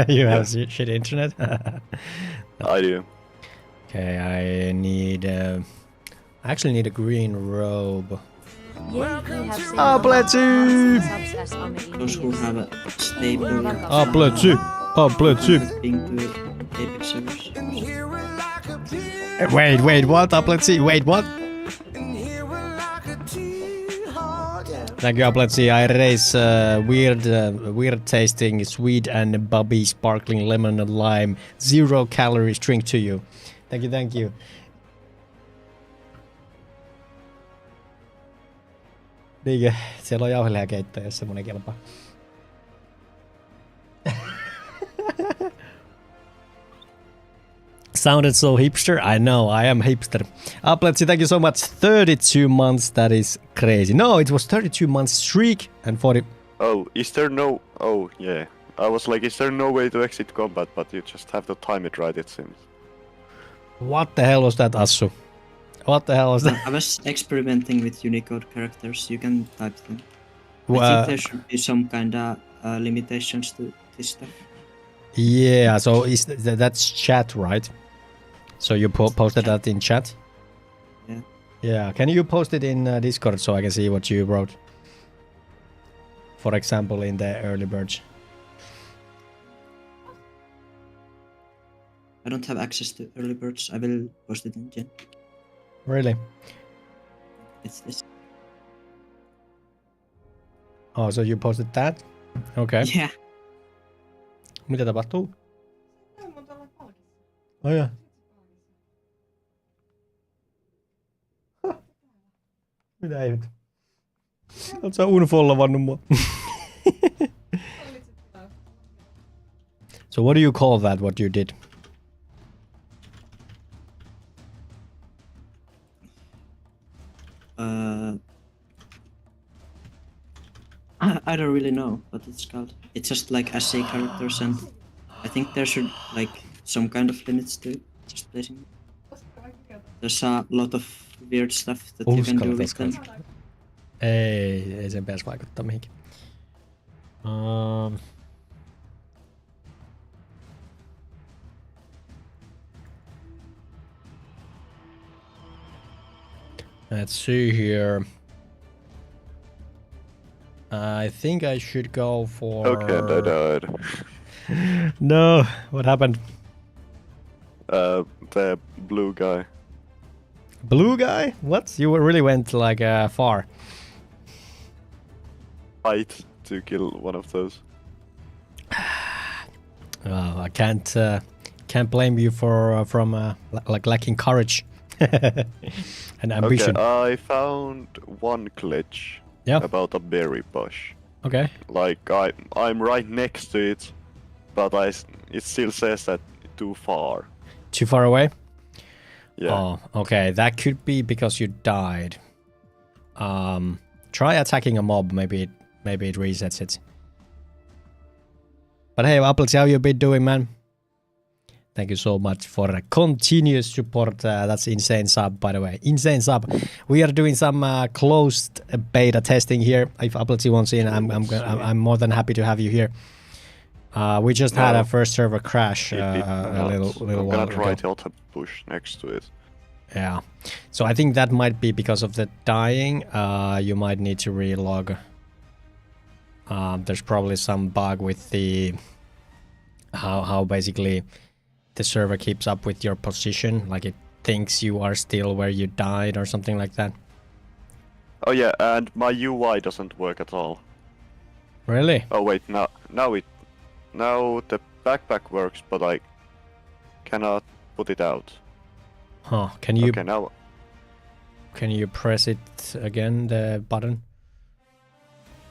You have shit internet? I do. Okay, I need... I actually need a green robe. Oh, bless you! Those who have a stable... Oh, bless you! Oh, bless you! Being to Apex servers. Wait, what? Let's see. Wait, what? Thank you, let's see. I raise weird tasting sweet and bubbly sparkling lemon and lime 0 calories drink to you. Thank you. Niinkö? Siellä on jauhelihakeitto, jos semmonen kelpaa. Sounded so hipster. I know, I am hipster. Let's thank you so much. 32 months, that is crazy. No, it was 32 months streak and 40... Oh, is there no... Oh, yeah. I was like, is there no way to exit combat, but you just have to time it right, it seems. What the hell was that, Assu? What the hell was that? I was experimenting with Unicode characters. You can type them. I Well, think there should be some kind of limitations to this stuff. yeah, so that's chat, right? So you posted that in chat? Yeah. Yeah, can you post it in Discord so I can see what you wrote? For example, in the early birds. I don't have access to early birds. I will post it in Gen. Really? It's this. Oh, so you posted that? Okay. Yeah. Mitä tapahtuu? Oh yeah. Mitä ihmettä? Oot sä unfollowannut mua? So what do you call that, what you did? I don't really know what it's called. It's just like SC characters, and I think there should like some kind of limits to just placing. There's a lot of weird stuff that you can do with them. Ei sen pitäisi vaikuttaa mihinkin. Let's see here. I think I should go for... Okay, and I died. No, what happened? The blue guy. Blue guy? What? You really went like far. Fight to kill one of those. I can't blame you for like lacking courage and ambition. Okay, I found one glitch about a berry bush. Okay. Like I'm right next to it, but it still says that too far. Too far away? Yeah. Oh, okay. That could be because you died. Try attacking a mob. Maybe it resets it. But hey, Applesy, how you been doing, man? Thank you so much for continuous support. That's insane sub, by the way. Insane sub. We are doing some closed beta testing here. If Applesy wants in, I'm more than happy to have you here. We just had a first server crash a little while ago. I'm gonna try to tilt a bush next to it. Yeah. So I think that might be because of the dying. You might need to relog. There's probably some bug with the how basically the server keeps up with your position, like it thinks you are still where you died or something like that. Oh yeah, and my UI doesn't work at all. Really? Oh wait, now the backpack works, but I cannot put it out. Huh? Can you? Okay, now. Can you press it again, the button?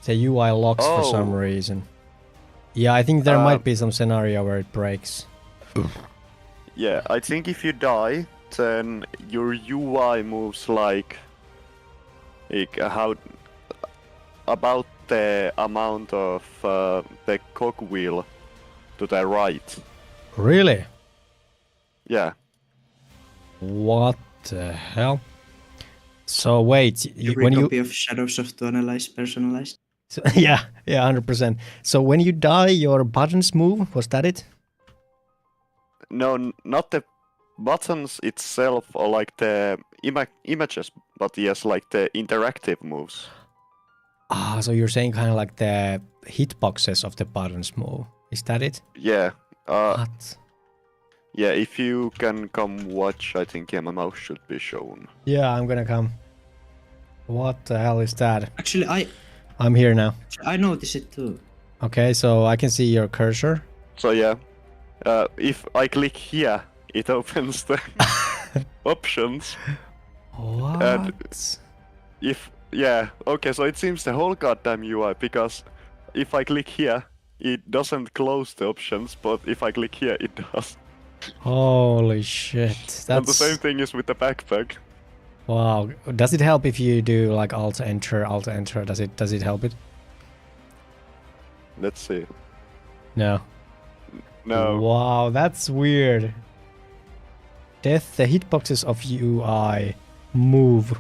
The UI locks for some reason. Yeah, I think there might be some scenario where it breaks. Yeah, I think if you die, then your UI moves like how about the amount of the cogwheel to the right. Really? Yeah. What the hell? So wait, Every copy of Shadows of Tuonela is personalized. So, yeah, 100%. So when you die, your buttons move. Was that it? No, not the buttons itself or like the images, but yes, like the interactive moves. Ah, so you're saying kind of like the hitboxes of the buttons move. Is that it? Yeah. What? Yeah, if you can come watch, I think my mouse should be shown. Yeah, I'm gonna come. What the hell is that? Actually, I'm here now. I noticed it too. Okay, so I can see your cursor. So yeah, if I click here, it opens the options. What? And if Yeah, okay, so it seems the whole goddamn UI, because if I click here, it doesn't close the options, but if I click here, it does. Holy shit. And the same That's... thing is with the backpack. Wow. Does it help if you do like Alt-Enter, Alt-Enter? Does it help it? Let's see. No. No. Wow, that's weird. Death, the hitboxes of UI move.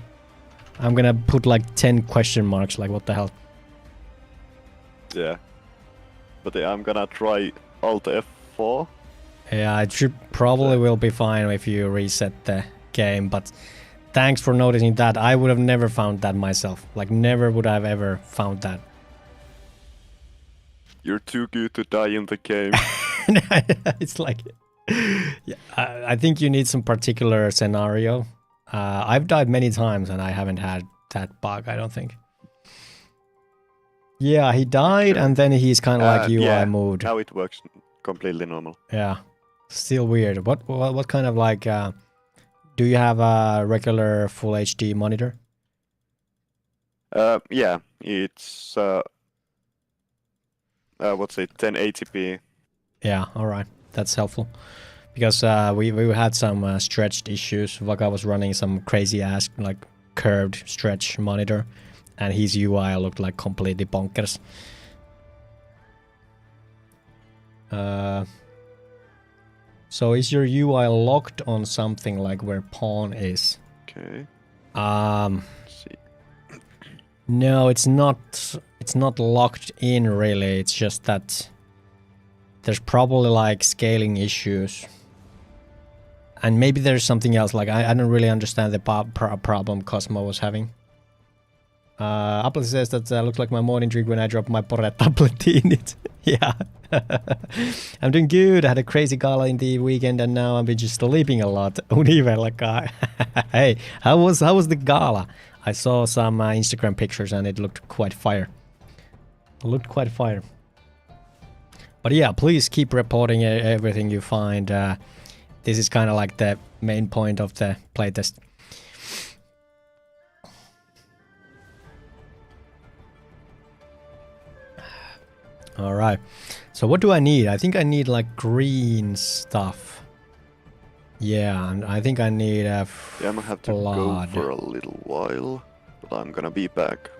I'm gonna put like 10 question marks, like what the hell? Yeah. But yeah, I'm gonna try Alt F4. Yeah, it should probably will be fine if you reset the game, but thanks for noticing that. I would have never found that myself. Like, never would I have ever found that. You're too good to die in the game. It's like... Yeah, I think you need some particular scenario. I've died many times and I haven't had that bug, I don't think. Yeah, he died and then he's kind of like UI yeah, mode. now it works completely normal. Yeah, still weird. What kind of like... do you have a regular full HD monitor? Yeah, it's... what's it, 1080p. Yeah, alright. That's helpful. Because we had some stretched issues. Vaka was running some crazy ass, like, curved stretch monitor. And his UI looked like completely bonkers. So is your UI locked on something like where pawn is? Okay. Um... Let's see. No, it's not locked in really. It's just that there's probably like scaling issues. And maybe there's something else. Like I don't really understand the problem Cosmo was having. Apple says that looks like my morning drink when I drop my porret tablet in it. Yeah. I'm doing good. I had a crazy gala in the weekend and now I've been just sleeping a lot. Hey, how was the gala? I saw some Instagram pictures and it looked quite fire. But yeah, please keep reporting everything you find. This is kind of like the main point of the playtest. Alright, so what do I need? I think I need like green stuff. Yeah, and I think I need Yeah, I'm gonna have to go for a little while, but I'm gonna be back.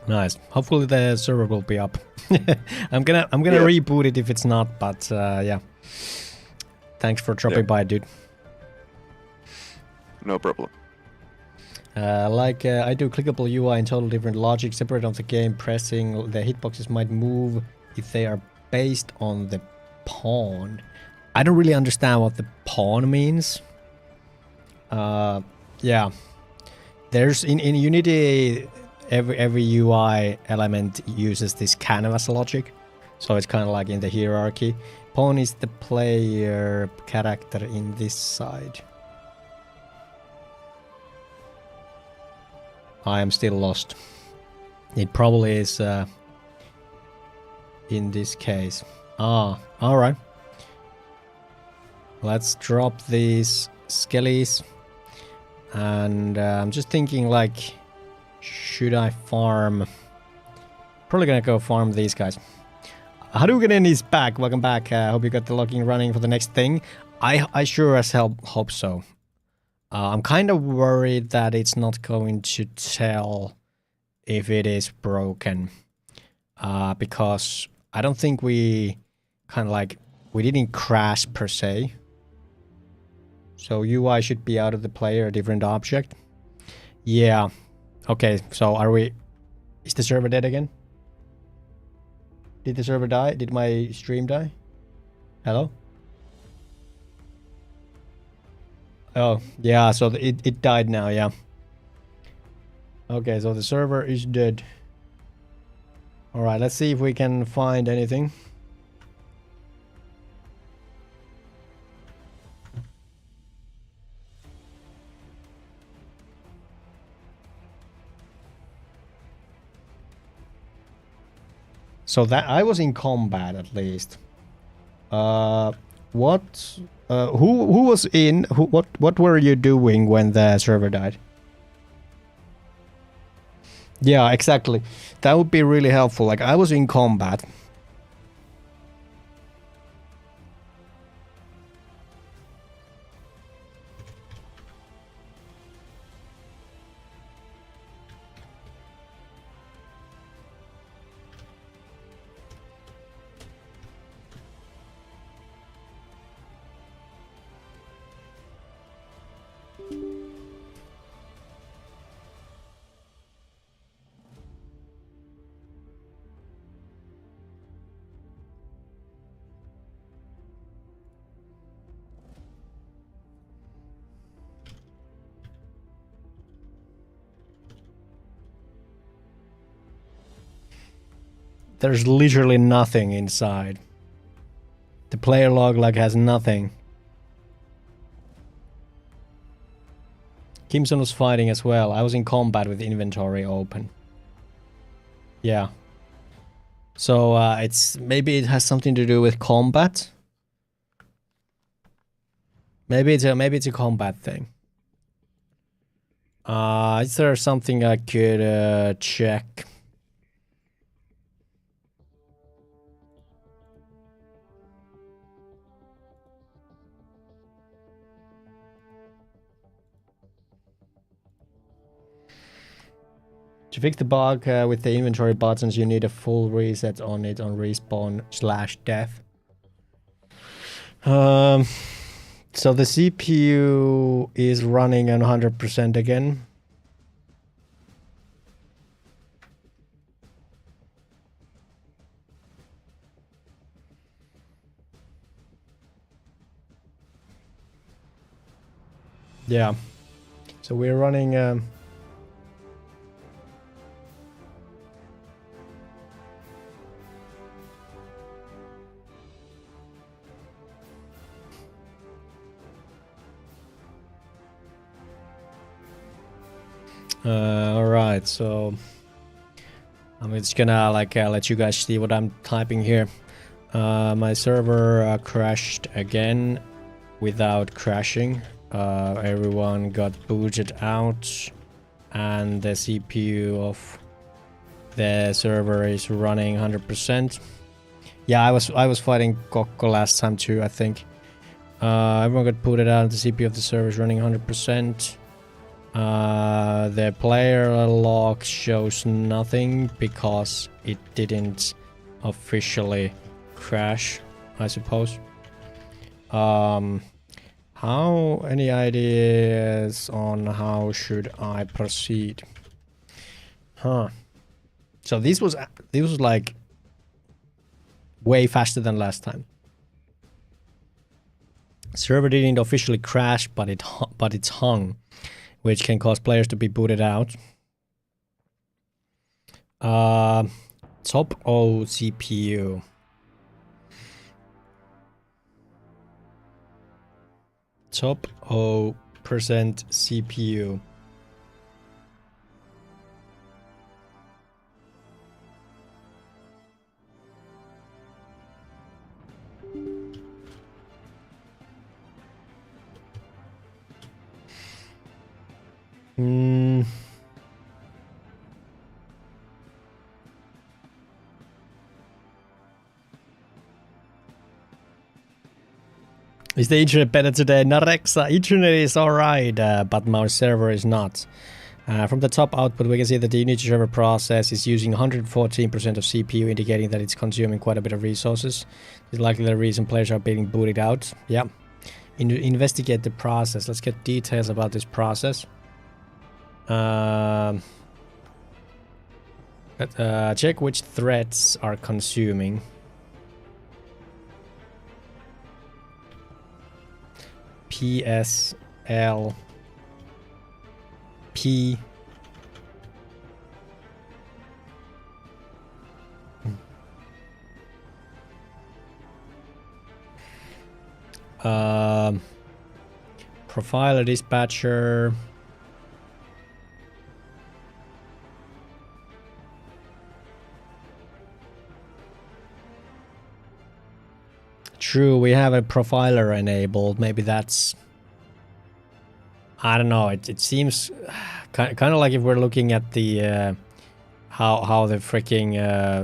Nice. Hopefully the server will be up. I'm gonna reboot it if it's not, but yeah. Thanks for dropping by, dude. No problem. I do clickable UI in total different logic, separate on the game, pressing the hitboxes might move if they are based on the pawn. I don't really understand what the pawn means. Yeah. There's in Unity every UI element uses this canvas logic. So it's kind of like in the hierarchy. Pawn is the player character in this side. I am still lost. It probably is in this case. Ah, alright. Let's drop these skellies. And I'm just thinking like, should I farm? Probably gonna go farm these guys. Hadouken is back. Welcome back. Hope you got the logging running for the next thing. I sure as hell hope so. I'm kind of worried that it's not going to tell if it is broken. Because I don't think we we didn't crash per se. So UI should be out of the player, a different object. Yeah. Okay, so is the server dead again? Did the server die? Did my stream die? Hello? Oh, yeah, so it died now, yeah. Okay, so the server is dead. Alright, let's see if we can find anything. So that I was in combat at least. Who was in? What were you doing when the server died? Yeah, exactly. That would be really helpful. Like I was in combat. There's literally nothing inside. The player log like has nothing. Kimson was fighting as well. I was in combat with inventory open. Yeah. So it's maybe it has something to do with combat. Maybe it's a combat thing. Is there something I could check? To fix the bug with the inventory buttons, you need a full reset on it on respawn/death. So the CPU is running on 100% again. Yeah. So we're running... Alright, so I'm just gonna like let you guys see what I'm typing here. My server crashed again without crashing. Everyone got booted out and the CPU of the server is running 100%. Yeah, I was fighting Kokko last time too, I think. Everyone got booted out, the CPU of the server is running 100%. The player log shows nothing because it didn't officially crash, I suppose. Any ideas on how should I proceed? Huh. So this was like way faster than last time. Server didn't officially crash, but it's hung, which can cause players to be booted out. Top O CPU. Top O% CPU. Is the internet better today? Narexa, internet is alright, but my server is not. From the top output, we can see that the Unity server process is using 114% of CPU, indicating that it's consuming quite a bit of resources. This is likely the reason players are being booted out. Yeah. Investigate the process. Let's get details about this process. Check which threads are consuming. PSL P Profiler dispatcher. True, we have a profiler enabled. Maybe that's... I don't know. It seems kind of like if we're looking at the how the freaking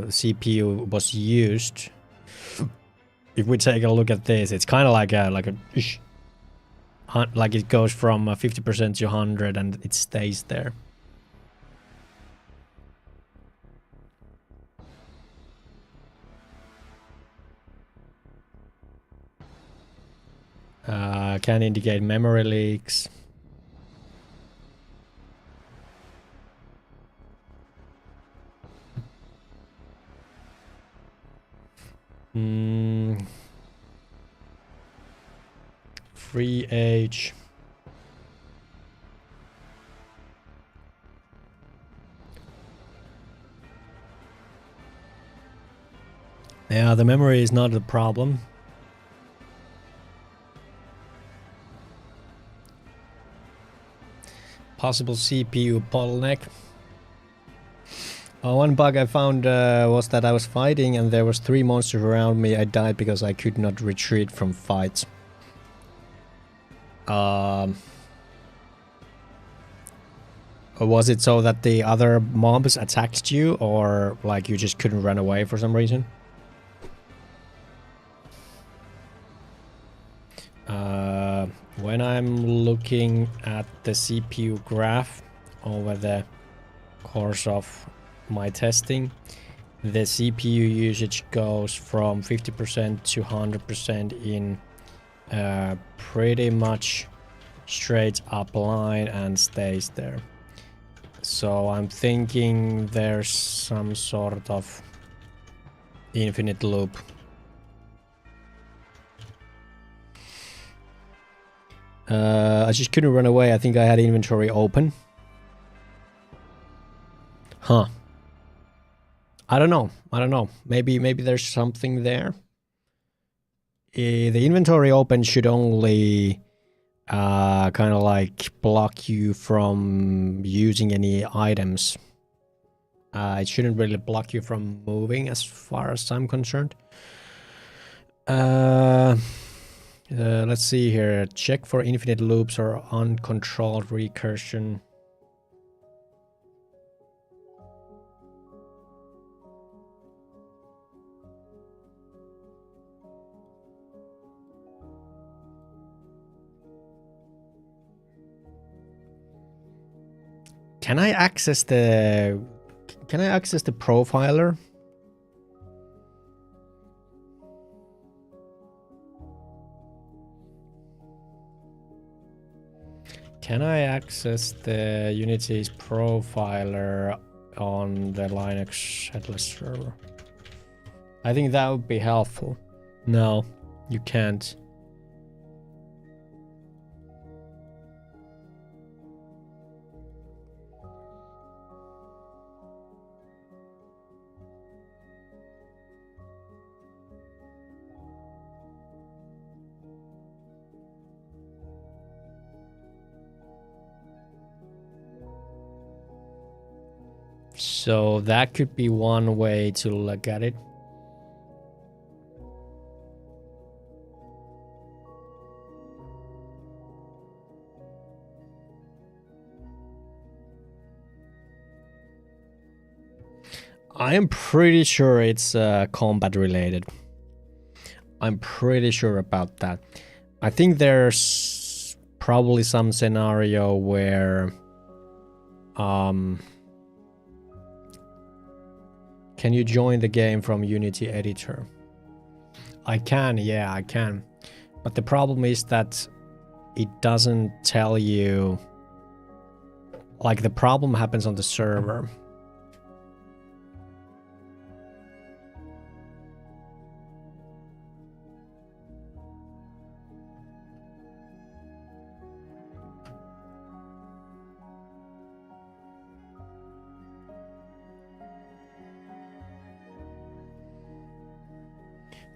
CPU was used. If we take a look at this, it's kind of like a like it goes from 50% to 100 and it stays there. Can indicate memory leaks. Free age. Yeah, the memory is not the problem. Possible CPU bottleneck. One bug I found was that I was fighting and there was 3 monsters around me. I died because I could not retreat from fights. Was it so that the other mobs attacked you, or like you just couldn't run away for some reason? When I'm looking at the CPU graph over the course of my testing, the CPU usage goes from 50% to 100% in pretty much straight up line and stays there. So I'm thinking there's some sort of infinite loop. I just couldn't run away. I think I had inventory open. Huh. I don't know. Maybe there's something there. The inventory open should only kind of like block you from using any items. It shouldn't really block you from moving as far as I'm concerned. Let's see here. Check for infinite loops or uncontrolled recursion. Can I access the profiler? Can I access the Unity's profiler on the Linux headless server? I think that would be helpful. No, you can't. So that could be one way to look at it. I am pretty sure it's combat related. I'm pretty sure about that. I think there's probably some scenario where can you join the game from Unity editor? I can, yeah, I can. But the problem is that it doesn't tell you, like the problem happens on the server.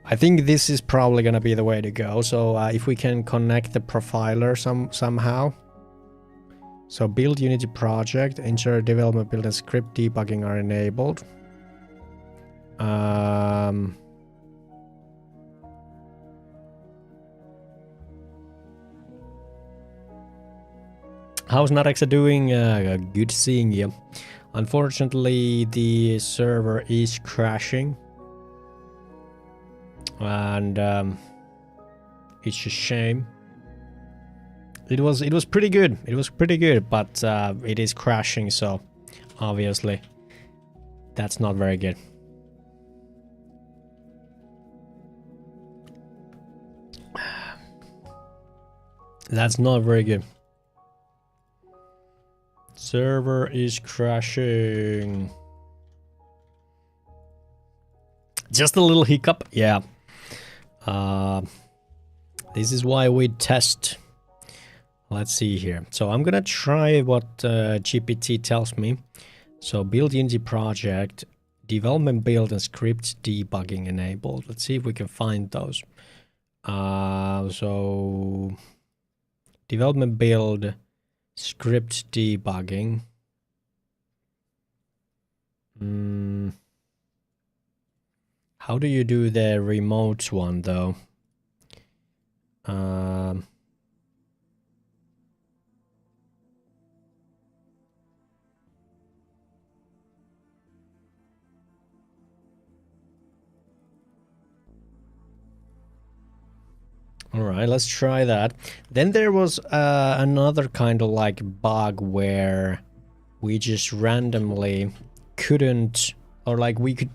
I think this is probably gonna be the way to go. So if we can connect the profiler somehow. So build Unity project, ensure development, build and script debugging are enabled. How's Narexa doing? Good seeing you. Unfortunately, the server is crashing. And it's a shame. It was pretty good. It was pretty good, but it is crashing, so obviously that's not very good. That's not very good. Server is crashing. Just a little hiccup, yeah. This is why we test. Let's see here. So I'm gonna try what GPT tells me. So build Unity project, development build and script debugging enabled. Let's see if we can find those. So development build, script debugging. How do you do the remote one though? All right, let's try that. Then there was another kind of like bug where we just randomly couldn't, or like we could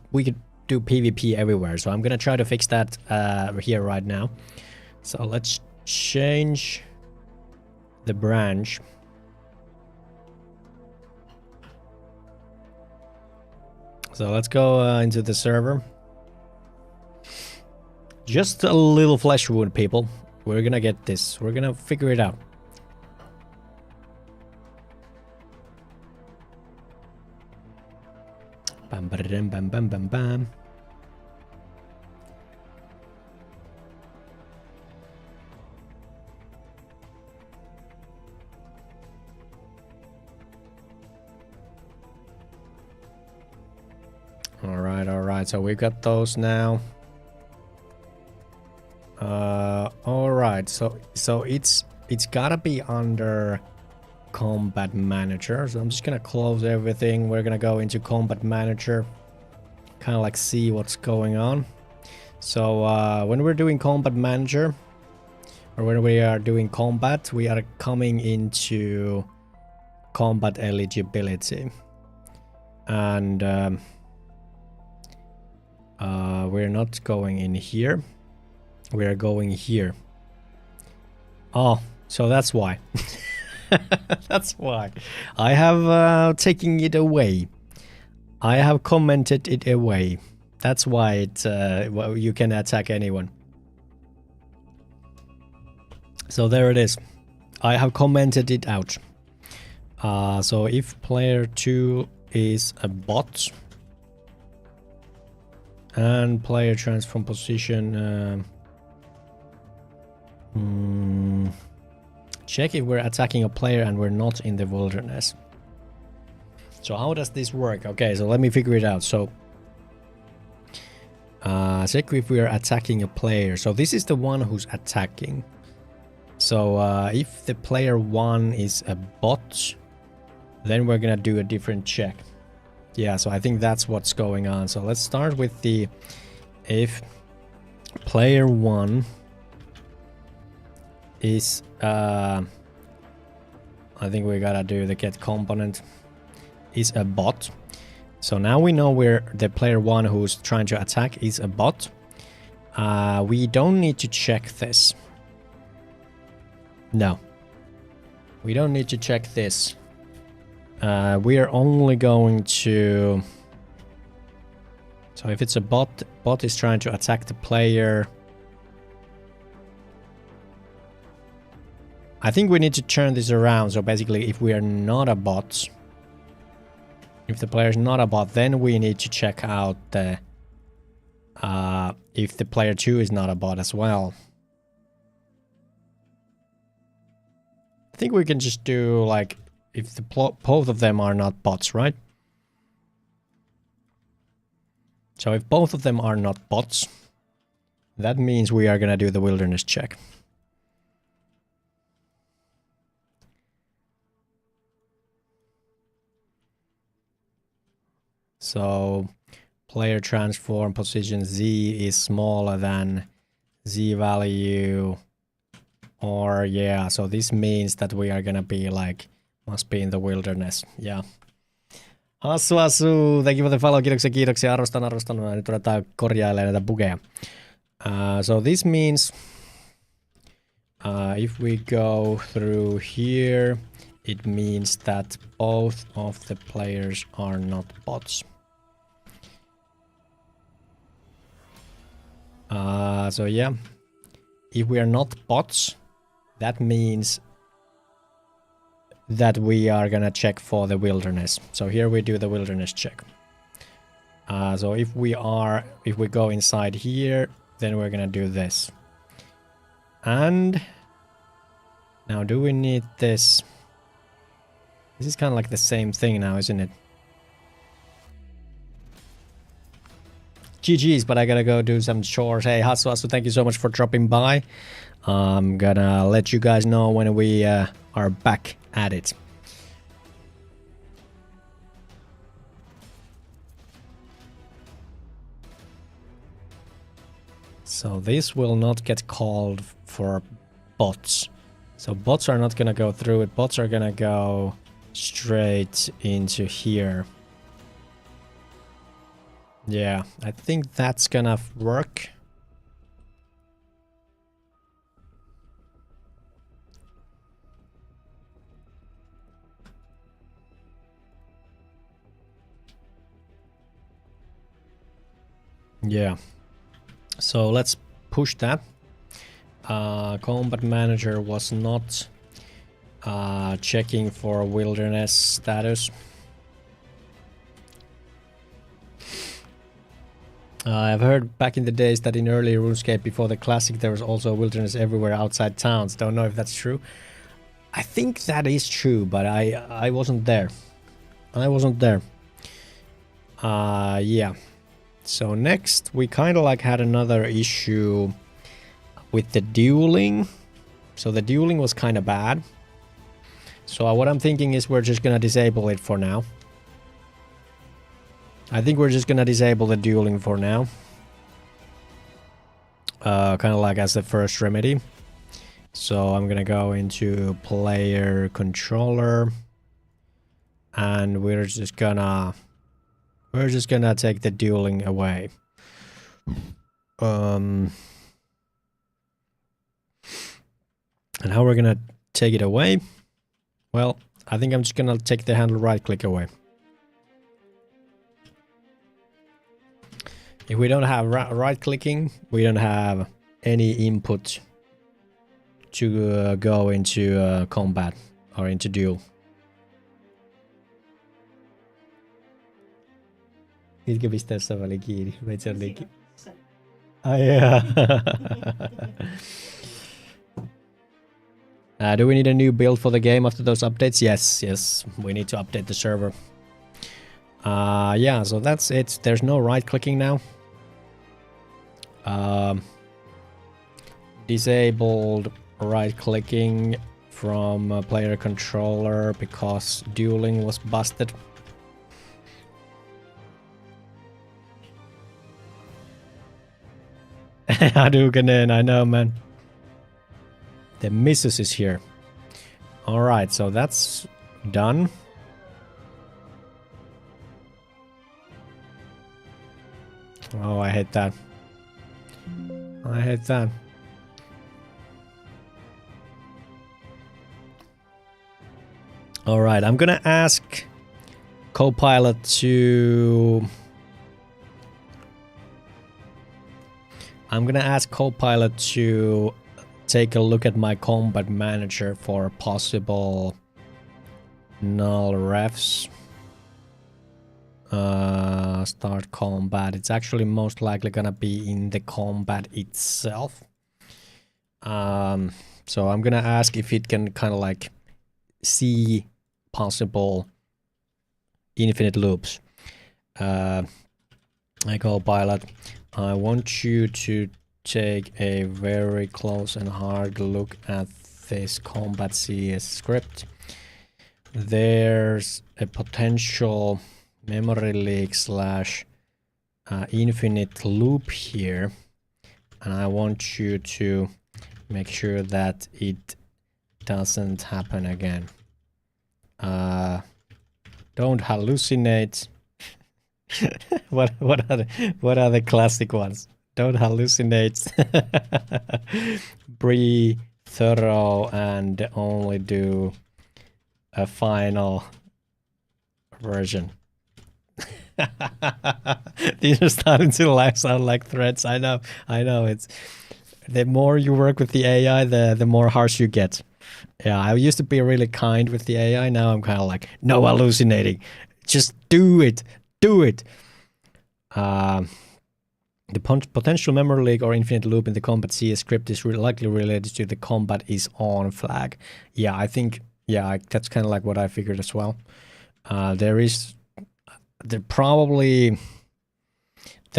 do PvP everywhere. So I'm gonna try to fix that here right now. So let's change the branch. So let's go into the server. Just a little flesh wound, people. We're gonna get this. We're gonna figure it out. Bam, bam, bam, bam, bam, bam. All right. So we got those now. All right. So it's gotta be under Combat Manager. So I'm just gonna close everything. We're gonna go into Combat Manager, kind of like see what's going on. So when we're doing Combat Manager, or when we are doing combat, we are coming into combat eligibility, and we're not going in here. We are going here. Oh, so that's why. That's why. I have taken it away. I have commented it away. That's why it well, you can attack anyone. So there it is. I have commented it out. So if player 2 is a bot and player transform position, check if we're attacking a player and we're not in the wilderness. So how does this work? Okay, so let me figure it out. So check if we are attacking a player. So this is the one who's attacking. So if the player 1 is a bot, then we're gonna do a different check. Yeah, so I think that's what's going on. So let's start with the if player 1 is I think we gotta do the get component is a bot. So now we know where the player 1 who's trying to attack is a bot. We don't need to check this. No, we don't need to check this. We are only going to, so if it's a bot is trying to attack the player. I think we need to turn this around. So basically, if we are not a bot, if the player is not a bot, then we need to check out the if the player 2 is not a bot as well. I think we can just do like if the both of them are not bots, right? So if both of them are not bots, that means we are gonna do the wilderness check. So player transform position Z is smaller than Z value. Or yeah, so this means that we are gonna be like, must be in the wilderness. Yeah. Asu, thank you for the follow. Kiitoksia. Arvostan. Nyt ruvetaan korjailemaan näitä bugeja. So this means if we go through here, it means that both of the players are not bots. So yeah, if we are not bots, that means that we are gonna check for the wilderness. So here we do the wilderness check. So if we go inside here, then we're gonna do this. And now do we need this? This is kind of like the same thing now, isn't it? GG's, but I gotta go do some chores. Hey, Hasu, thank you so much for dropping by. I'm gonna let you guys know when we are back at it. So this will not get called for bots. So bots are not gonna go through it. Bots are gonna go straight into here. Yeah, I think that's gonna work. Yeah. So let's push that. Combat manager was not checking for wilderness status. I've heard back in the days that in early RuneScape before the classic there was also wilderness everywhere outside towns. Don't know if that's true. I think that is true, but I wasn't there. I wasn't there. Yeah. So next we kind of like had another issue with the dueling. So the dueling was kind of bad. So what I'm thinking is we're just gonna disable it for now. I think we're just gonna disable the dueling for now. Kind of like as the first remedy. So I'm gonna go into player controller. And we're just gonna take the dueling away. And how we're gonna take it away? Well, I think I'm just gonna take the handle right click away. If we don't have right clicking, we don't have any input to go into combat or into duel. Mitkä pisteessä oli kiinni? Meitä oli kiinni. Ai yeah. Do we need a new build for the game after those updates? Yes. We need to update the server. Yeah, so that's it. There's no right clicking now. Disabled right clicking from player controller because dueling was busted. Hadouken, I know, man. The missus is here. Alright, so that's done. Oh, I hate that. I hate that. Alright, I'm gonna ask Copilot to... take a look at my combat manager for possible null refs. Start combat. It's actually most likely gonna be in the combat itself. So I'm gonna ask if it can kind of like see possible infinite loops. I Copilot, I want you to take a very close and hard look at this combat CS script. There's a potential memory leak slash infinite loop here, and I want you to make sure that it doesn't happen again. Don't hallucinate. what are the classic ones? Don't hallucinate. Be thorough and only do a final version. These are starting to sound like threats. I know. It's the more you work with the AI, the more harsh you get. Yeah, I used to be really kind with the AI. Now I'm kind of like, no hallucinating. Just do it. Do it. The potential memory leak or infinite loop in the combat CS script is likely related to the combat is on flag. Yeah, I think, that's kind of like what I figured as well. There's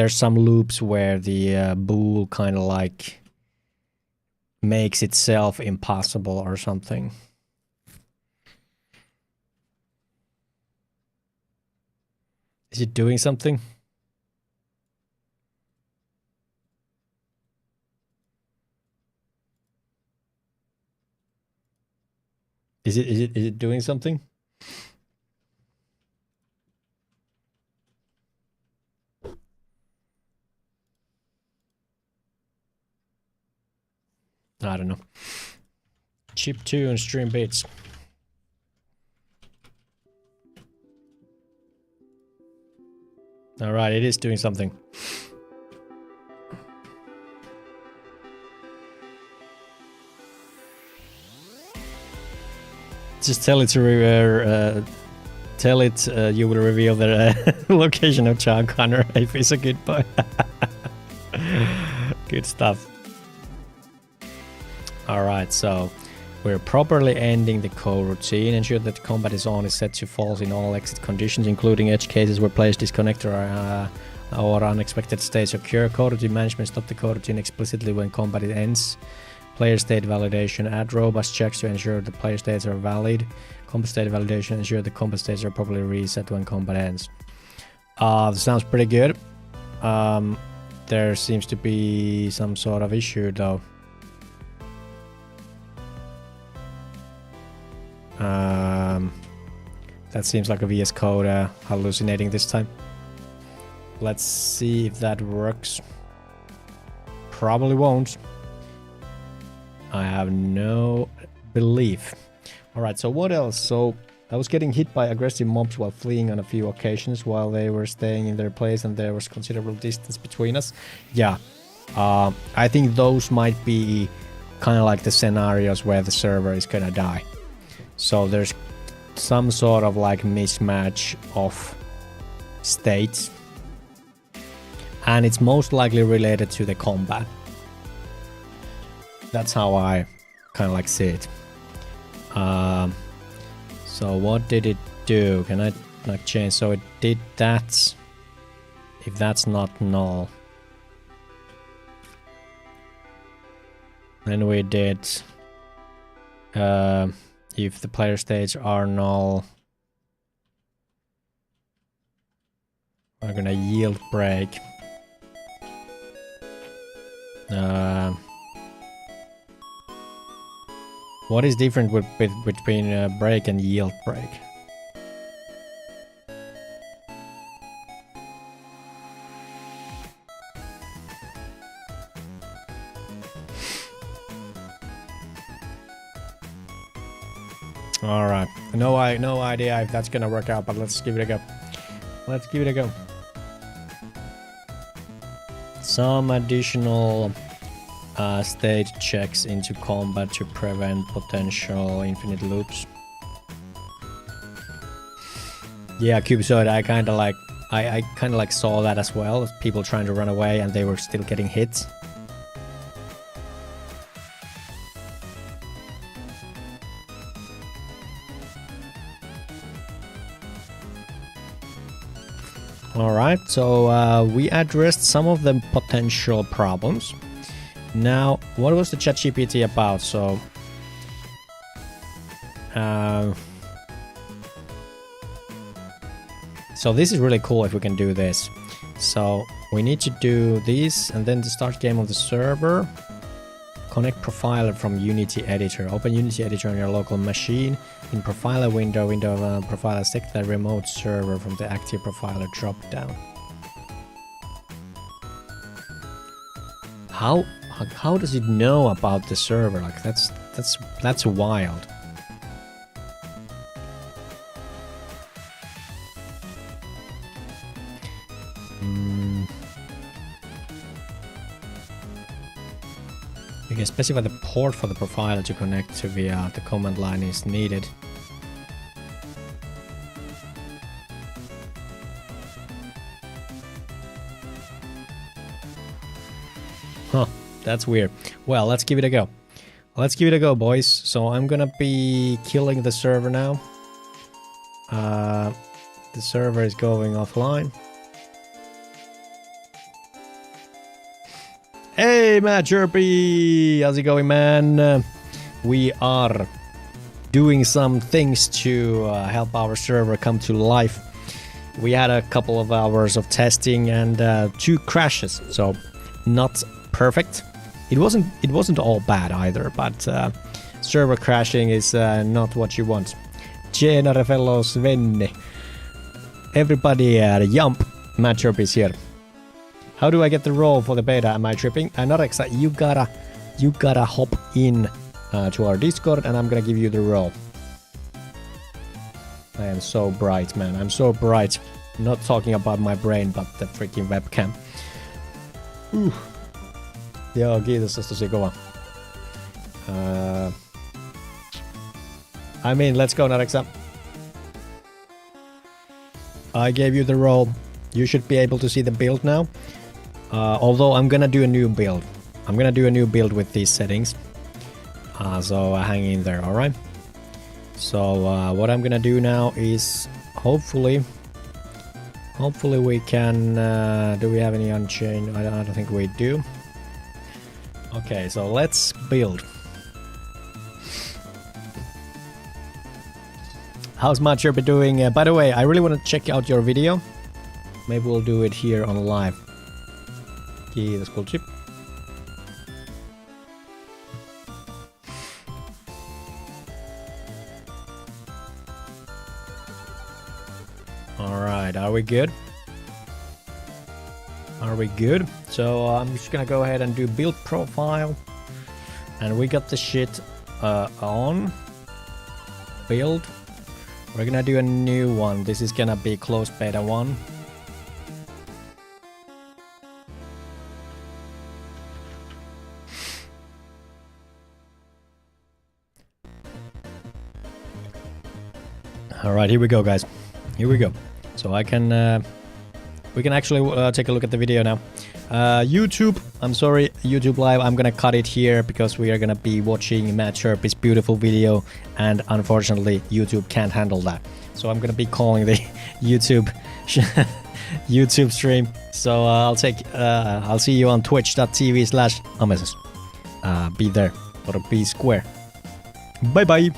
some loops where the bool kind of like makes itself impossible or something. Is it doing something? Is it doing something? I don't know. Chip 2 and stream bits. All right, it is doing something. Just tell it to you will reveal the location of John Connor if he's a good boy. Good stuff. All right, so we're properly ending the coroutine. Ensure that the combat is on is set to false in all exit conditions, including edge cases where players disconnect or unexpected states occur. Coroutine management, stop the coroutine explicitly when combat ends. Player state validation, add robust checks to ensure the player states are valid. Combat state validation, ensure the combat states are properly reset when combat ends. Sounds pretty good. There seems to be some sort of issue though. That seems like a VS Code hallucinating this time. Let's see if that works. Probably won't. I have no belief. Alright, so what else? So I was getting hit by aggressive mobs while fleeing on a few occasions while they were staying in their place and there was considerable distance between us. Yeah, I think those might be kind of like the scenarios where the server is gonna die. So there's some sort of like mismatch of states. And it's most likely related to the combat. That's how I kind of like see it. So what did it do? Can I like change? So it did that. If that's not null. Then we did if the player states are null, we're gonna yield break. What is different between break and yield break? All right, no idea if that's gonna work out, but let's give it a go. Let's give it a go. Some additional state checks into combat to prevent potential infinite loops. Yeah, Cubesoid, I kind of like saw that as well. People trying to run away and they were still getting hit. Alright, so we addressed some of the potential problems. Now, what was the ChatGPT about? So, So this is really cool if we can do this. So we need to do this and then to start game on the server. Connect profiler from Unity editor. Open Unity editor on your local machine. In profiler window of profiler, select the remote server from the active profiler drop down. How does it know about the server? Like that's wild. You can specify the port for the profiler to connect to via the command line is needed. Huh, that's weird. Well, let's give it a go. Let's give it a go, boys. So I'm gonna be killing the server now. The server is going offline. Hey, Matt Chirpy! How's it going, man? We are doing some things to help our server come to life. We had a couple of hours of testing and 2 crashes, so not perfect. It wasn't all bad either, but server crashing is not what you want. Tjenare fellow Svenne. Everybody jump. Matt Chirpy is here. How do I get the role for the beta? Am I tripping? Norexa, you gotta hop in to our Discord and I'm gonna give you the role. I am so bright, man. I'm so bright. Not talking about my brain, but the freaking webcam. Joo, kiitos, se tosi kova. I mean, let's go, Norexa. I gave you the role. You should be able to see the build now. Although I'm gonna do a new build. I'm gonna do a new build with these settings. So hang in there, alright? So what I'm gonna do now is hopefully we can... do we have any Unchained? I don't think we do. Okay, so let's build. How's Matt Chirpy doing? By the way, I really want to check out your video. Maybe we'll do it here on live. Kiitos, cool chip. Alright, are we good? Are we good? So I'm just gonna go ahead and do build profile. And we got the shit on. Build. We're gonna do a new one. This is gonna be closed beta 1. Alright, here we go, guys. Here we go. So I can... we can actually take a look at the video now. YouTube, I'm sorry, YouTube Live, I'm gonna cut it here because we are gonna be watching Matt Chirpy's beautiful video and unfortunately YouTube can't handle that. So I'm gonna be calling the YouTube YouTube stream. So I'll see you on twitch.tv/ameses. Be there or be square. Bye bye.